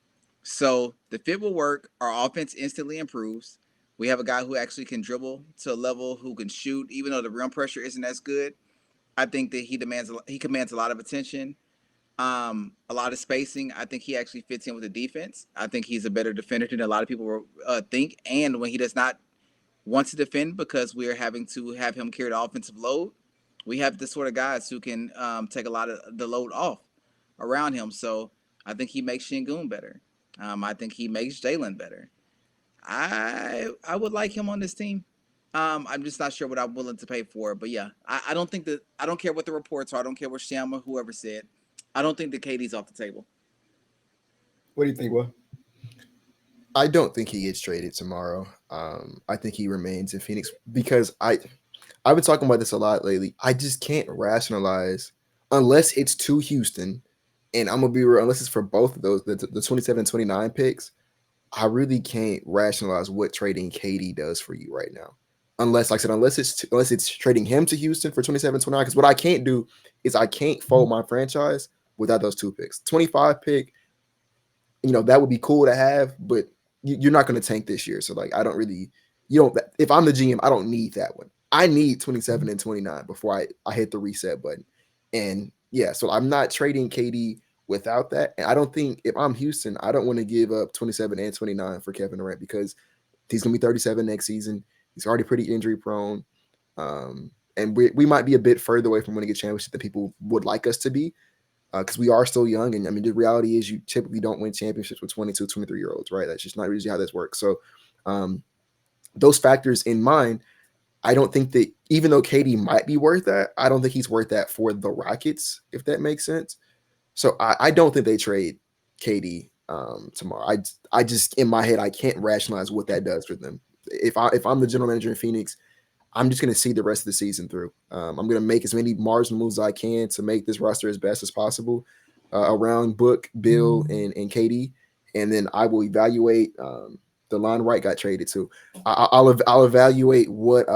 So the fit will work. Our offense instantly improves. We have a guy who actually can dribble to a level, who can shoot, even though the rim pressure isn't as good. I think that he commands a lot of attention, a lot of spacing. I think he actually fits in with the defense. I think he's a better defender than a lot of people think. And when he does not want to defend because we are having to have him carry the offensive load, we have the sort of guys who can take a lot of the load off around him. So I think he makes Şengün better. I think he makes Jalen better. I would like him on this team. I'm just not sure what I'm willing to pay for it. But yeah, I don't think that, I don't care what the reports are. I don't care what Sham or whoever said. I don't think that KD's off the table. What do you think, Will? I don't think he gets traded tomorrow. I think he remains in Phoenix because I've been talking about this a lot lately. I just can't rationalize unless it's to Houston, and I'm gonna be real, unless it's for both of those, the 27 and 29 picks. I really can't rationalize what trading KD does for you right now. Unless, like I said, unless it's trading him to Houston for 27, 29. Because what I can't do is I can't fold my franchise without those two picks. 25 pick that would be cool to have, but you're not going to tank this year. So like, I don't really, you don't, if I'm the GM, I don't need that one. I need 27 and 29 before I hit the reset button. And yeah, so I'm not trading KD without that. And I don't think if I'm Houston, I don't want to give up 27 and 29 for Kevin Durant because he's going to be 37 next season. He's already pretty injury prone. And we might be a bit further away from winning a championship than people would like us to be because we are still young. And I mean, the reality is you typically don't win championships with 22, 23-year-olds, right? That's just not usually how this works. So those factors in mind, I don't think that even though KD might be worth that, I don't think he's worth that for the Rockets, if that makes sense. So I don't think they trade KD tomorrow. I just in my head I can't rationalize what that does for them. If I'm the general manager in Phoenix, I'm just going to see the rest of the season through. I'm going to make as many marginal moves as I can to make this roster as best as possible around Book, Bill, and KD, and then I will evaluate. The line right got traded too. I'll evaluate what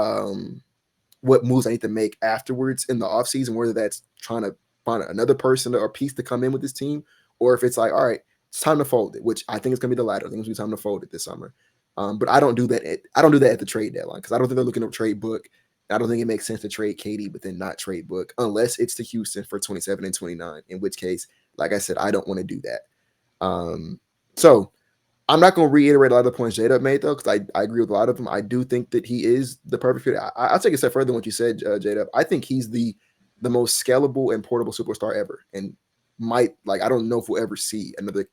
moves I need to make afterwards in the offseason, whether that's trying to find another person or piece to come in with this team, or if it's like, all right, it's time to fold it, which I think it's gonna be the latter. I think it's gonna be time to fold it this summer. But I don't do that. I don't do that at the trade deadline because I don't think they're looking to trade Book. I don't think it makes sense to trade KD, but then not trade Book unless it's to Houston for 27 and 29. In which case, like I said, I don't want to do that. So I'm not going to reiterate a lot of the points JDubb made though, because I agree with a lot of them. I do think that he is the perfect fit. I'll take a step further than what you said, JDubb. I think he's the most scalable and portable superstar ever, and I don't know if we'll ever see another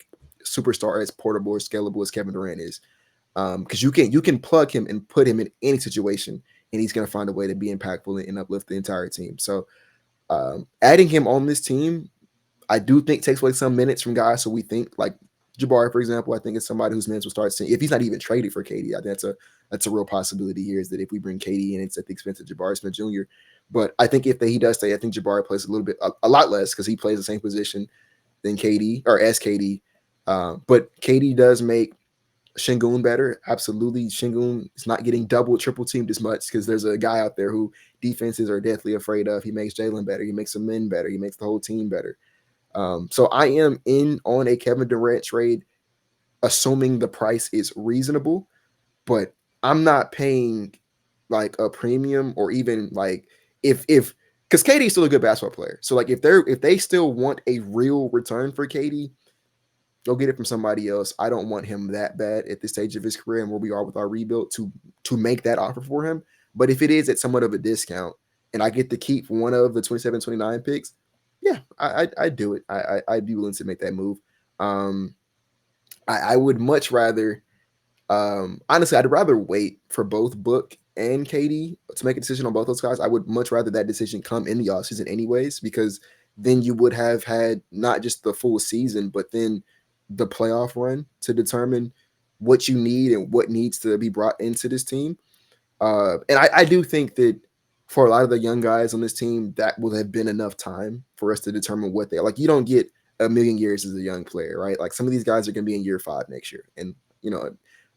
superstar as portable or scalable as Kevin Durant is. Because you can plug him and put him in any situation, and he's going to find a way to be impactful and uplift the entire team. So adding him on this team, I do think takes away some minutes from guys. So we think like Jabari, for example, I think it's somebody whose minutes will start seeing. If he's not even traded for KD, I think that's a real possibility here. Is that if we bring KD in, it's at the expense of Jabari Smith Jr. But I think if he does stay, I think Jabari plays a lot less because he plays the same position than KD or as KD. But KD does make Şengün better. Absolutely. Şengün is not getting double, triple teamed as much because there's a guy out there who defenses are deathly afraid of. He makes Jalen better. He makes the men better. He makes the whole team better. So I am in on a Kevin Durant trade, assuming the price is reasonable, but I'm not paying like a premium or even like if because KD is still a good basketball player. So like if they still want a real return for KD, go get it from somebody else. I don't want him that bad at this stage of his career and where we are with our rebuild to make that offer for him. But if it is at somewhat of a discount and I get to keep one of the 27, 29 picks, yeah, I'd do it. I'd be willing to make that move. I would much rather, honestly, I'd rather wait for both Book and KD to make a decision on both those guys. I would much rather that decision come in the offseason anyways, because then you would have had not just the full season, but then the playoff run to determine what you need and what needs to be brought into this team. And I do think that for a lot of the young guys on this team, that will have been enough time for us to determine what they are. Like, you don't get a million years as a young player, right? Like, some of these guys are going to be in year 5 next year. And,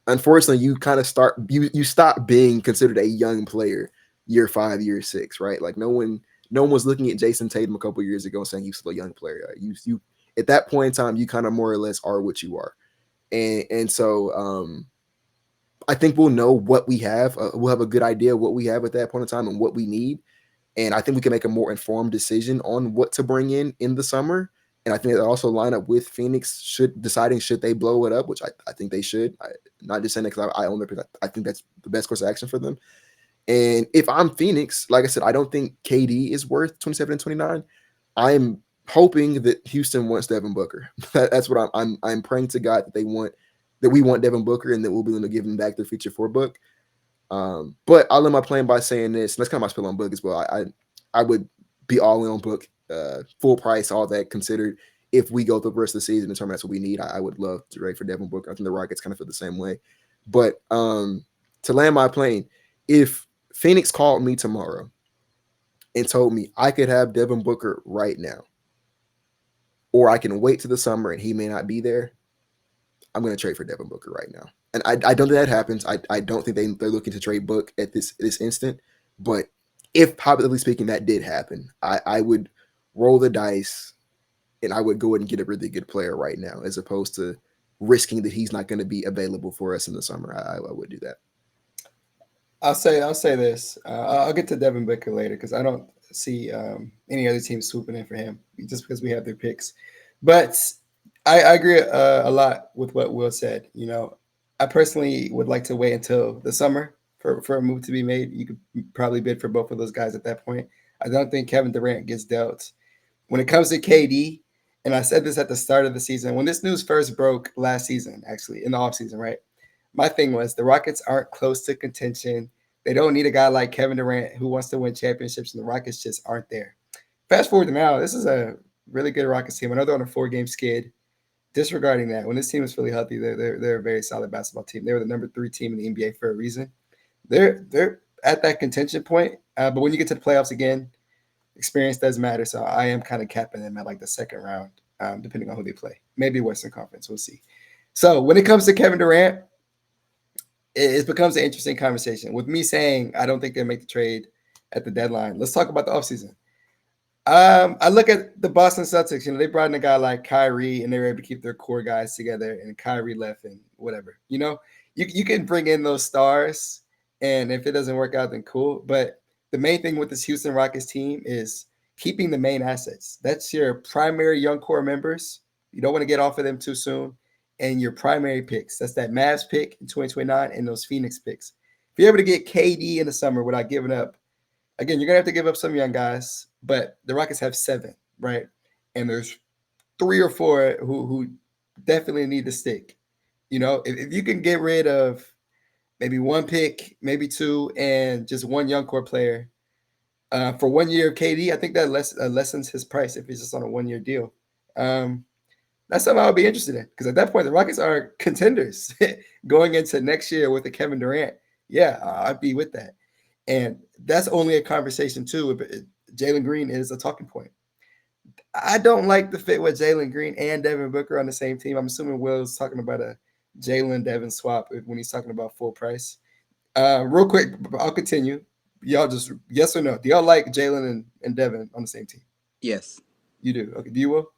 unfortunately, you kind of you stop being considered a young player year 5, year 6, right? Like, no one was looking at Jason Tatum a couple years ago and saying he's still a young player. You at that point in time, you kind of more or less are what you are. And so I think we'll know what we have. We'll have a good idea of what we have at that point in time and what we need. And I think we can make a more informed decision on what to bring in the summer. And I think that also line up with Phoenix should they blow it up, which I think they should. Not just saying that because I own their pick. I think that's the best course of action for them. And if I'm Phoenix, like I said, I don't think KD is worth 27 and 29. I'm hoping that Houston wants Devin Booker. That's what I'm praying to God that we want Devin Booker and that we'll be able to give him back their future for Book. But I'll end my plan by saying this, and that's kind of my spill on Book as well. I would be all in on Book, full price, all that considered. If we go through the rest of the season and determine that's what we need, I would love to trade for Devin Booker. I think the Rockets kind of feel the same way. But to land my plane, if Phoenix called me tomorrow and told me I could have Devin Booker right now, or I can wait to the summer and he may not be there, I'm going to trade for Devin Booker right now. And I don't think that happens. I don't think they're looking to trade Book at this instant. But if, hypothetically speaking, that did happen, I would roll the dice and I would go ahead and get a really good player right now, as opposed to risking that he's not going to be available for us in the summer. I would do that. I'll say this. I'll get to Devin Booker later because I don't see any other team swooping in for him just because we have their picks. But I agree a lot with what Will said. I personally would like to wait until the summer for a move to be made. You could probably bid for both of those guys at that point. I don't think Kevin Durant gets dealt. When it comes to KD, and I said this at the start of the season, when this news first broke last season, actually in the offseason, right? My thing was the Rockets aren't close to contention. They don't need a guy like Kevin Durant who wants to win championships, and the Rockets just aren't there. Fast forward to now, this is a really good Rockets team. I know they're on a 4-game skid. Disregarding that, when this team is fully healthy, they're a very solid basketball team. They were the number 3 team in the NBA for a reason. They're at that contention point, but when you get to the playoffs again, experience does matter. So I am kind of capping them at like the second round, depending on who they play. Maybe Western Conference, we'll see. So when it comes to Kevin Durant, it becomes an interesting conversation. With me saying I don't think they'll make the trade at the deadline, let's talk about the offseason. I look at the Boston Celtics. They brought in a guy like Kyrie, and they were able to keep their core guys together, and Kyrie left and whatever. You can bring in those stars, and if it doesn't work out, then cool. But the main thing with this Houston Rockets team is keeping the main assets. That's your primary young core members. You don't want to get off of them too soon. And your primary picks. That's that Mavs pick in 2029 and those Phoenix picks. If you're able to get KD in the summer without giving up, again, you're going to have to give up some young guys, but the Rockets have 7, right? And there's 3 or 4 who definitely need to stick. If you can get rid of maybe 1 pick, maybe 2, and just 1 young core player for 1 year of KD, I think that lessens his price if he's just on a 1-year deal. That's something I would be interested in because at that point, the Rockets are contenders going into next year with the Kevin Durant. Yeah, I'd be with that. And that's only a conversation, too. Jalen Green is a talking point. I don't like the fit with Jalen Green and Devin Booker on the same team. I'm assuming Will's talking about a Jalen-Devin swap when he's talking about full price. Real quick, I'll continue. Y'all just yes or no? Do y'all like Jalen and Devin on the same team? Yes. You do. Okay. Do you, Will?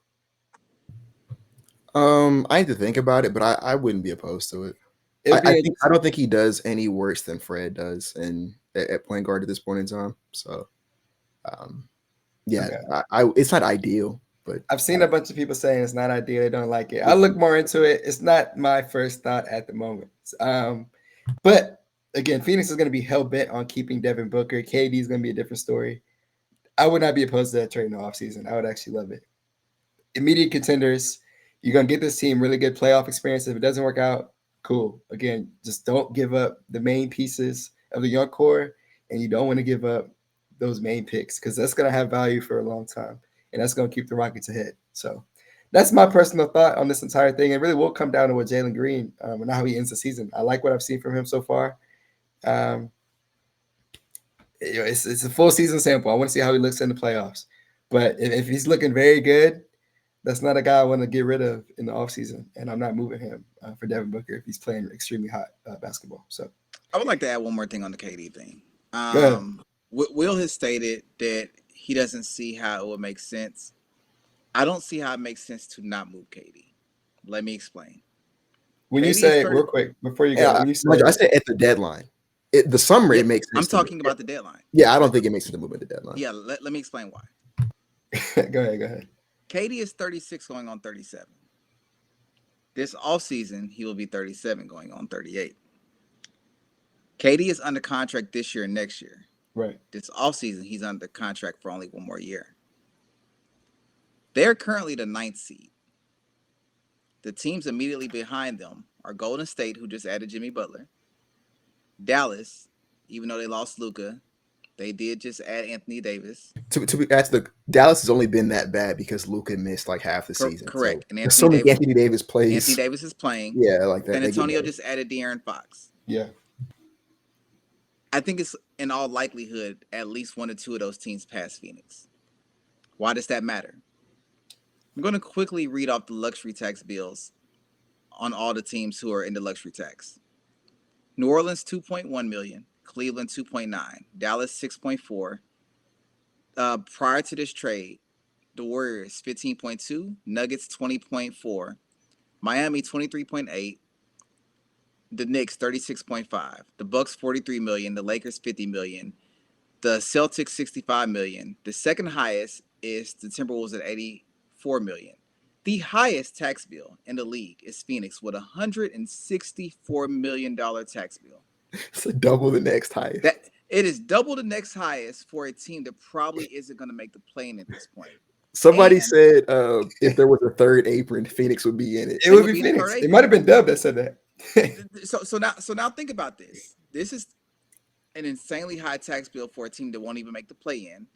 I need to think about it, but I wouldn't be opposed to it. I don't think he does any worse than Fred does at point guard at this point in time. So, yeah, okay. It's not ideal, but I've seen a bunch of people saying it's not ideal. They don't like it. I look more into it. It's not my first thought at the moment. But again, Phoenix is going to be hell bent on keeping Devin Booker. KD is going to be a different story. I would not be opposed to that trade in the offseason. I would actually love it. Immediate contenders. You're going to get this team really good playoff experience. If it doesn't work out, cool. Again, just don't give up the main pieces of the young core, and you don't want to give up those main picks because that's going to have value for a long time, and that's going to keep the Rockets ahead. So that's my personal thought on this entire thing. It really will come down to what Jalen Green and how he ends the season. I like what I've seen from him so far. It's a full season sample. I want to see how he looks in the playoffs. But if he's looking very good, that's not a guy I want to get rid of in the offseason, and I'm not moving him for Devin Booker if he's playing extremely hot basketball. So I would like to add one more thing on the KD thing. Go ahead. Will has stated that he doesn't see how it would make sense. I don't see how it makes sense to not move KD. Let me explain. When you say, real quick, before you go, I said at the deadline. The summer, it makes sense. I'm talking about the deadline. Yeah, I don't think it makes sense to move at the deadline. Yeah, let me explain why. Go ahead. KD is 36 going on 37. This offseason, he will be 37 going on 38. KD is under contract this year and next year. Right. This offseason, he's under contract for only 1 more year. They're currently the 9th seed. The teams immediately behind them are Golden State, who just added Jimmy Butler. Dallas, even though they lost Luka, they did just add Anthony Davis. Dallas has only been that bad because Luka missed like half the season. Correct. So and Anthony Davis plays. Anthony Davis is playing. Yeah, like that. San Antonio just added De'Aaron Fox. Yeah. I think it's in all likelihood at least 1 or 2 of those teams pass Phoenix. Why does that matter? I'm going to quickly read off the luxury tax bills on all the teams who are in the luxury tax. New Orleans, $2.1 million. Cleveland, $2.9. Dallas, $6.4. Prior to this trade, the Warriors, $15.2. Nuggets, $20.4. Miami 23.8, the Knicks 36.5, the Bucks 43 million, the Lakers 50 million, the Celtics 65 million. The second highest is the Timberwolves at 84 million. The highest tax bill in the league is Phoenix with $164 million tax bill. It's a double the next highest. That it is double the next highest for a team that probably isn't going to make the play-in at this point. Somebody And said if there was a third apron, Phoenix would be in it. It would be Phoenix. It might have been Dub that said that. So now think about this. This is an insanely high tax bill for a team that won't even make the play-in.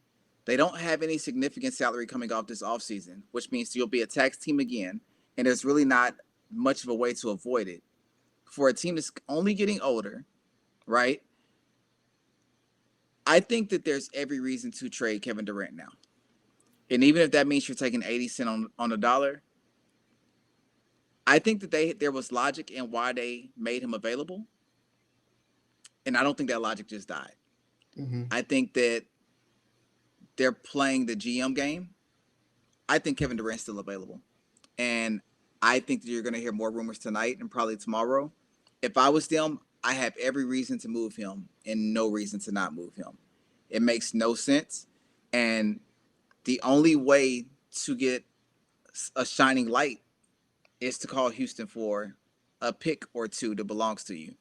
They don't have any significant salary coming off this offseason, which means you'll be a tax team again, and there's really not much of a way to avoid it. For a team that's only getting older, right? I think that there's every reason to trade Kevin Durant now. And even if that means you're taking 80 cents on the dollar, I think that there was logic in why they made him available. And I don't think that logic just died. Mm-hmm. I think that they're playing the GM game. I think Kevin Durant's still available. And I think that you're going to hear more rumors tonight and probably tomorrow. If I was them, I have every reason to move him and no reason to not move him. It makes no sense. And the only way to get a shining light is to call Houston for a pick or two that belongs to you.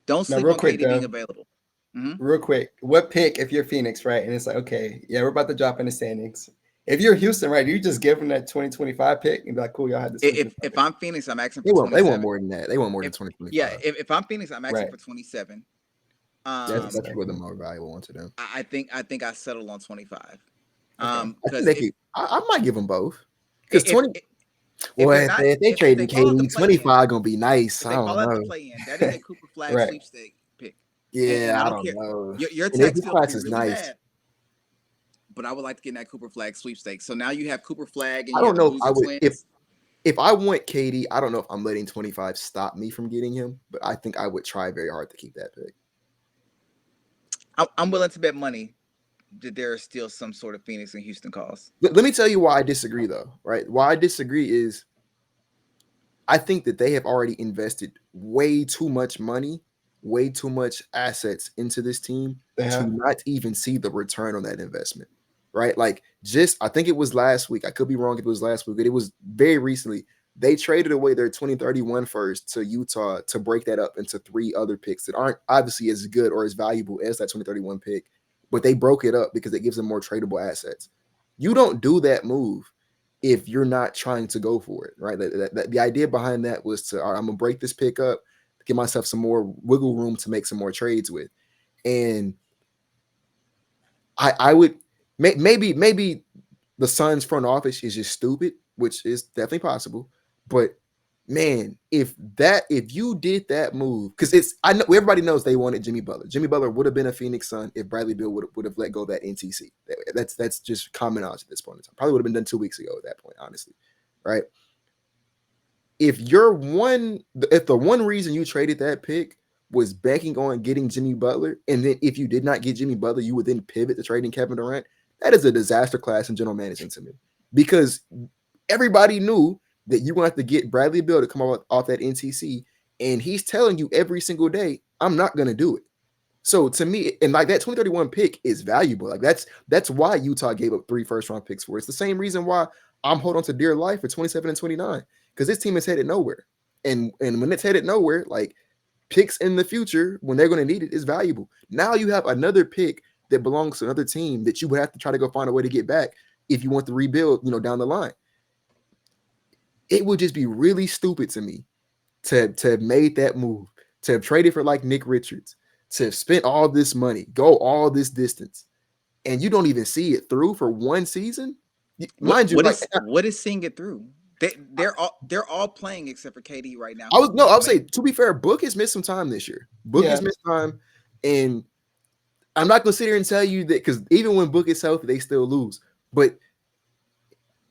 Don't sleep on KD being available. Mm-hmm. Real quick, what pick if you're Phoenix, right? And it's like, okay, yeah, we're about to drop in the standings. If you're Houston, right, you just give them that 2025 pick and be like, cool, y'all had this. If I'm Phoenix, I'm asking for 27. They want more than that. They want more than 2025. Yeah, if I'm Phoenix, I'm asking for 27. That's where the more valuable one to them. I think I settle on 25. Because I might give them both. Because 20. If they trade KD, 25 gonna be nice. I don't know. If they play in, that is a Cooper Flag sweepstake pick. Yeah, I don't know. Your tax class is really nice. Bad, but I would like to get in that Cooper Flag sweepstakes. So now you have Cooper Flag, and I don't know if I would if I want KD. I don't know if I'm letting 25 stop me from getting him, but I think I would try very hard to keep that pick. I'm willing to bet money that there are still some sort of Phoenix and Houston calls. Let me tell you why I disagree, though. Right? Why I disagree is I think that they have already invested way too much money, way too much assets into this team to not even see the return on that investment. Right? Like, I think it was last week. I could be wrong if it was last week, but it was very recently. They traded away their 2031 first to Utah to break that up into 3 other picks that aren't obviously as good or as valuable as that 2031 pick, but they broke it up because it gives them more tradable assets. You don't do that move if you're not trying to go for it, right? The idea behind that was to, all right, I'm going to break this pick up, give myself some more wiggle room to make some more trades with. And I would maybe the Suns front office is just stupid, which is definitely possible. But man, if you did that move, because I know everybody knows they wanted Jimmy Butler. Jimmy Butler would have been a Phoenix Sun if Bradley Beal would have let go of that NTC. That's just common knowledge at this point in time. Probably would have been done 2 weeks ago at that point, honestly. Right? If the one reason you traded that pick was banking on getting Jimmy Butler, and then if you did not get Jimmy Butler, you would then pivot to trading Kevin Durant, that is a disaster class in general management to me. Because everybody knew that you want to get Bradley Beal to come off that NTC, and he's telling you every single day, I'm not going to do it. So to me, and like that 2031 pick is valuable. Like that's why Utah gave up 3 first-round picks for it. It's the same reason why I'm holding on to dear life for 27 and 29, because this team is headed nowhere. And when it's headed nowhere, like picks in the future, when they're going to need it, is valuable. Now you have another pick that belongs to another team that you would have to try to go find a way to get back if you want to rebuild, down the line. It would just be really stupid to me to have made that move, to have traded for like Nick Richards, to have spent all this money, go all this distance, and you don't even see it through for one season. Mind you, what is seeing it through? They're all playing except for KD right now. I would say, to be fair, Book has missed some time this year. Book has missed time, and I'm not going to sit here and tell you that, because even when Book is healthy, they still lose. But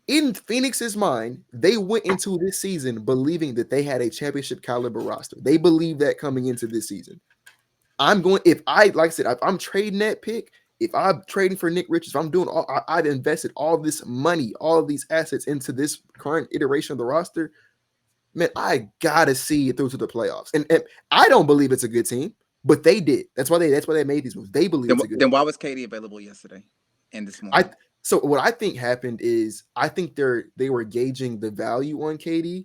in Phoenix's mind, they went into this season believing that they had a championship caliber roster. They believed that coming into this season. If I'm trading that pick, if I'm trading for Nick Richards, if I'm doing I've invested all this money, all of these assets into this current iteration of the roster, man, I gotta see it through to the playoffs. And I don't believe it's a good team, but they did. That's why they made these moves. They believe it's a good Then why was Katie available yesterday and this morning? So what I think happened is I think they were gauging the value on KD.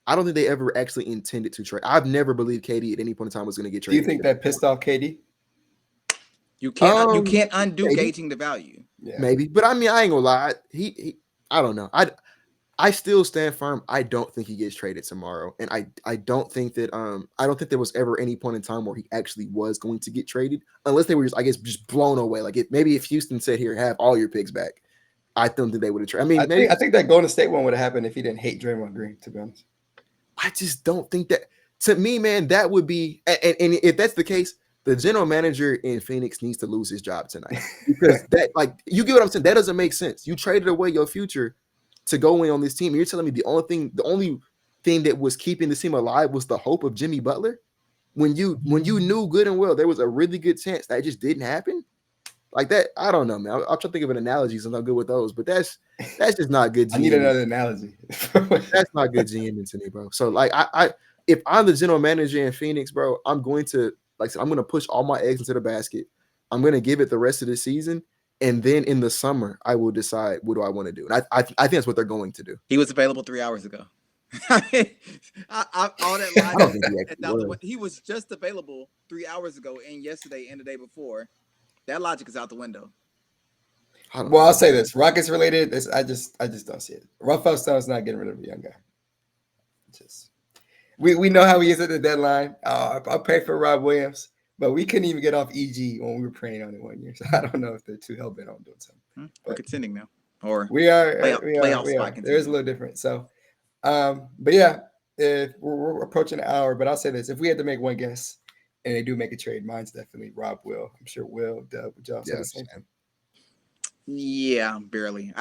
I don't think they ever actually intended to trade. I've never believed KD at any point in time was going to get Do you traded. think that pissed off KD? You can't undo maybe. gauging the value. Yeah. Maybe, but I mean, I ain't gonna lie. I don't know. I still stand firm. I don't think he gets traded tomorrow, and I don't think that I don't think there was ever any point in time where he actually was going to get traded, unless they were just, I guess, just blown away. Like maybe if Houston said, "Here, have all your picks back," I don't think they would have traded. I mean, maybe I think that Golden State one would have happened if he didn't hate Draymond Green. To be honest, I just don't think that. To me, man, that would be, and if that's the case, the general manager in Phoenix needs to lose his job tonight, because that, like, you get what I'm saying? That doesn't make sense. You traded away your future to go in on this team. And you're telling me the only thing that was keeping this team alive was the hope of Jimmy Butler, when you knew good and well there was a really good chance that just didn't happen. Like that, I don't know, man. I'll try to think of an analogy, so I'm not good with those, but that's just not good. I need another analogy. That's not good GMing to me, bro. So like, I if I'm the general manager in Phoenix, bro, I'm going to, like I said, I'm going to push all my eggs into the basket. I'm going to give it the rest of the season, and then in the summer, I will decide what do I want to do. And I think that's what they're going to do. He was available 3 hours ago. All that line. I don't think he actually was. He was just available 3 hours ago, and yesterday and the day before. That logic is out the window. Well, I'll say this: Rockets related. I just don't see it. Rafael Stone's not getting rid of a young guy. We know how he is at the deadline. I'll pray for Rob Williams, but we couldn't even get off EG when we were praying on it 1 year. So I don't know if they're too hell bent on doing something. We're contending now, or we are. Playoff We are. spot. There's a little different. So, but yeah, if we're approaching an hour. But I'll say this: if we had to make one guess, and they do make a trade, mine's definitely Rob Will. I'm sure Will, Dubb, would y'all say the same thing? Yeah, barely.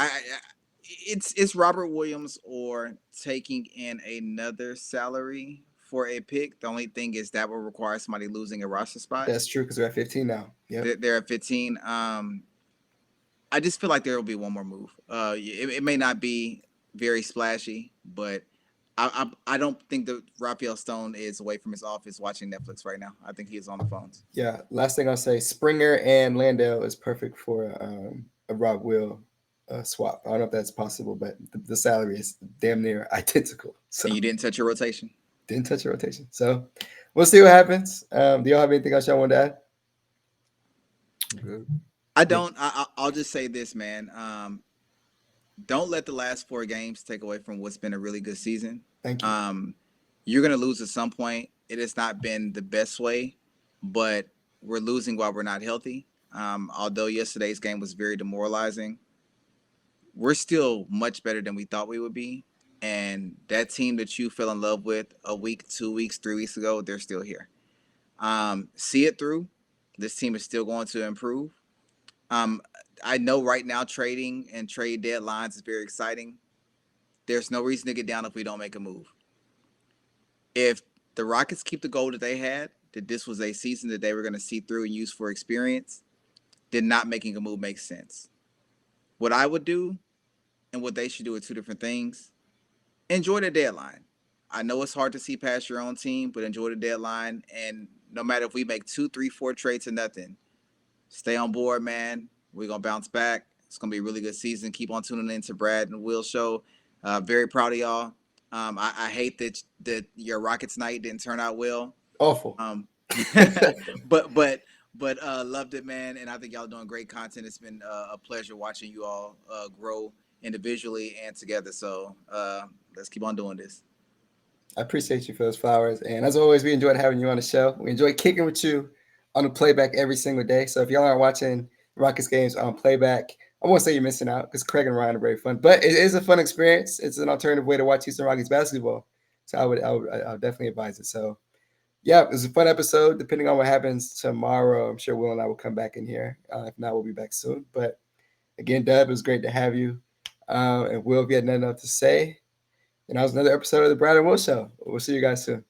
It's Robert Williams or taking in another salary for a pick. The only thing is that will require somebody losing a roster spot. That's true, because they're at 15 now. Yeah, they're at 15. I just feel like there will be one more move. It may not be very splashy, but I don't think that Rafael Stone is away from his office watching Netflix right now. I think he is on the phones. Yeah. Last thing I'll say: Springer and Landale is perfect for a Rob Will swap. I don't know if that's possible, but the salary is damn near identical. So and you didn't touch your rotation. Didn't touch your rotation. So we'll see what happens. Do y'all have anything else y'all want to add? Good. I don't. I'll just say this, man. Don't let the last 4 games take away from what's been a really good season. Thank you. You're going to lose at some point. It has not been the best way, but we're losing while we're not healthy. Although yesterday's game was very demoralizing, we're still much better than we thought we would be. And that team that you fell in love with a week, 2 weeks, 3 weeks ago, they're still here. See it through. This team is still going to improve. I know right now trading and trade deadlines is very exciting. There's no reason to get down if we don't make a move. If the Rockets keep the goal that they had, that this was a season that they were going to see through and use for experience, then not making a move makes sense. What I would do and what they should do are 2 different things. Enjoy the deadline. I know it's hard to see past your own team, but enjoy the deadline. And no matter if we make 2, 3, 4 trades or nothing, stay on board, man. We're going to bounce back. It's going to be a really good season. Keep on tuning in to Brad and Will show. Very proud of y'all. I hate that your Rockets night didn't turn out well. Awful. But loved it, man. And I think y'all doing great content. It's been a pleasure watching you all grow individually and together. So let's keep on doing this. I appreciate you for those flowers. And as always, we enjoyed having you on the show. We enjoy kicking with you on the playback every single day. So if y'all aren't watching Rockets games on playback, I won't say you're missing out, because Craig and Ryan are very fun. But it is a fun experience. It's an alternative way to watch Houston Rockets basketball. So I would definitely advise it. So yeah, it was a fun episode. Depending on what happens tomorrow, I'm sure Will and I will come back in here. If not, we'll be back soon. But again, Dubb, it was great to have you. And Will, if you had nothing else to say, and that was another episode of the Brad and Will Show. We'll see you guys soon.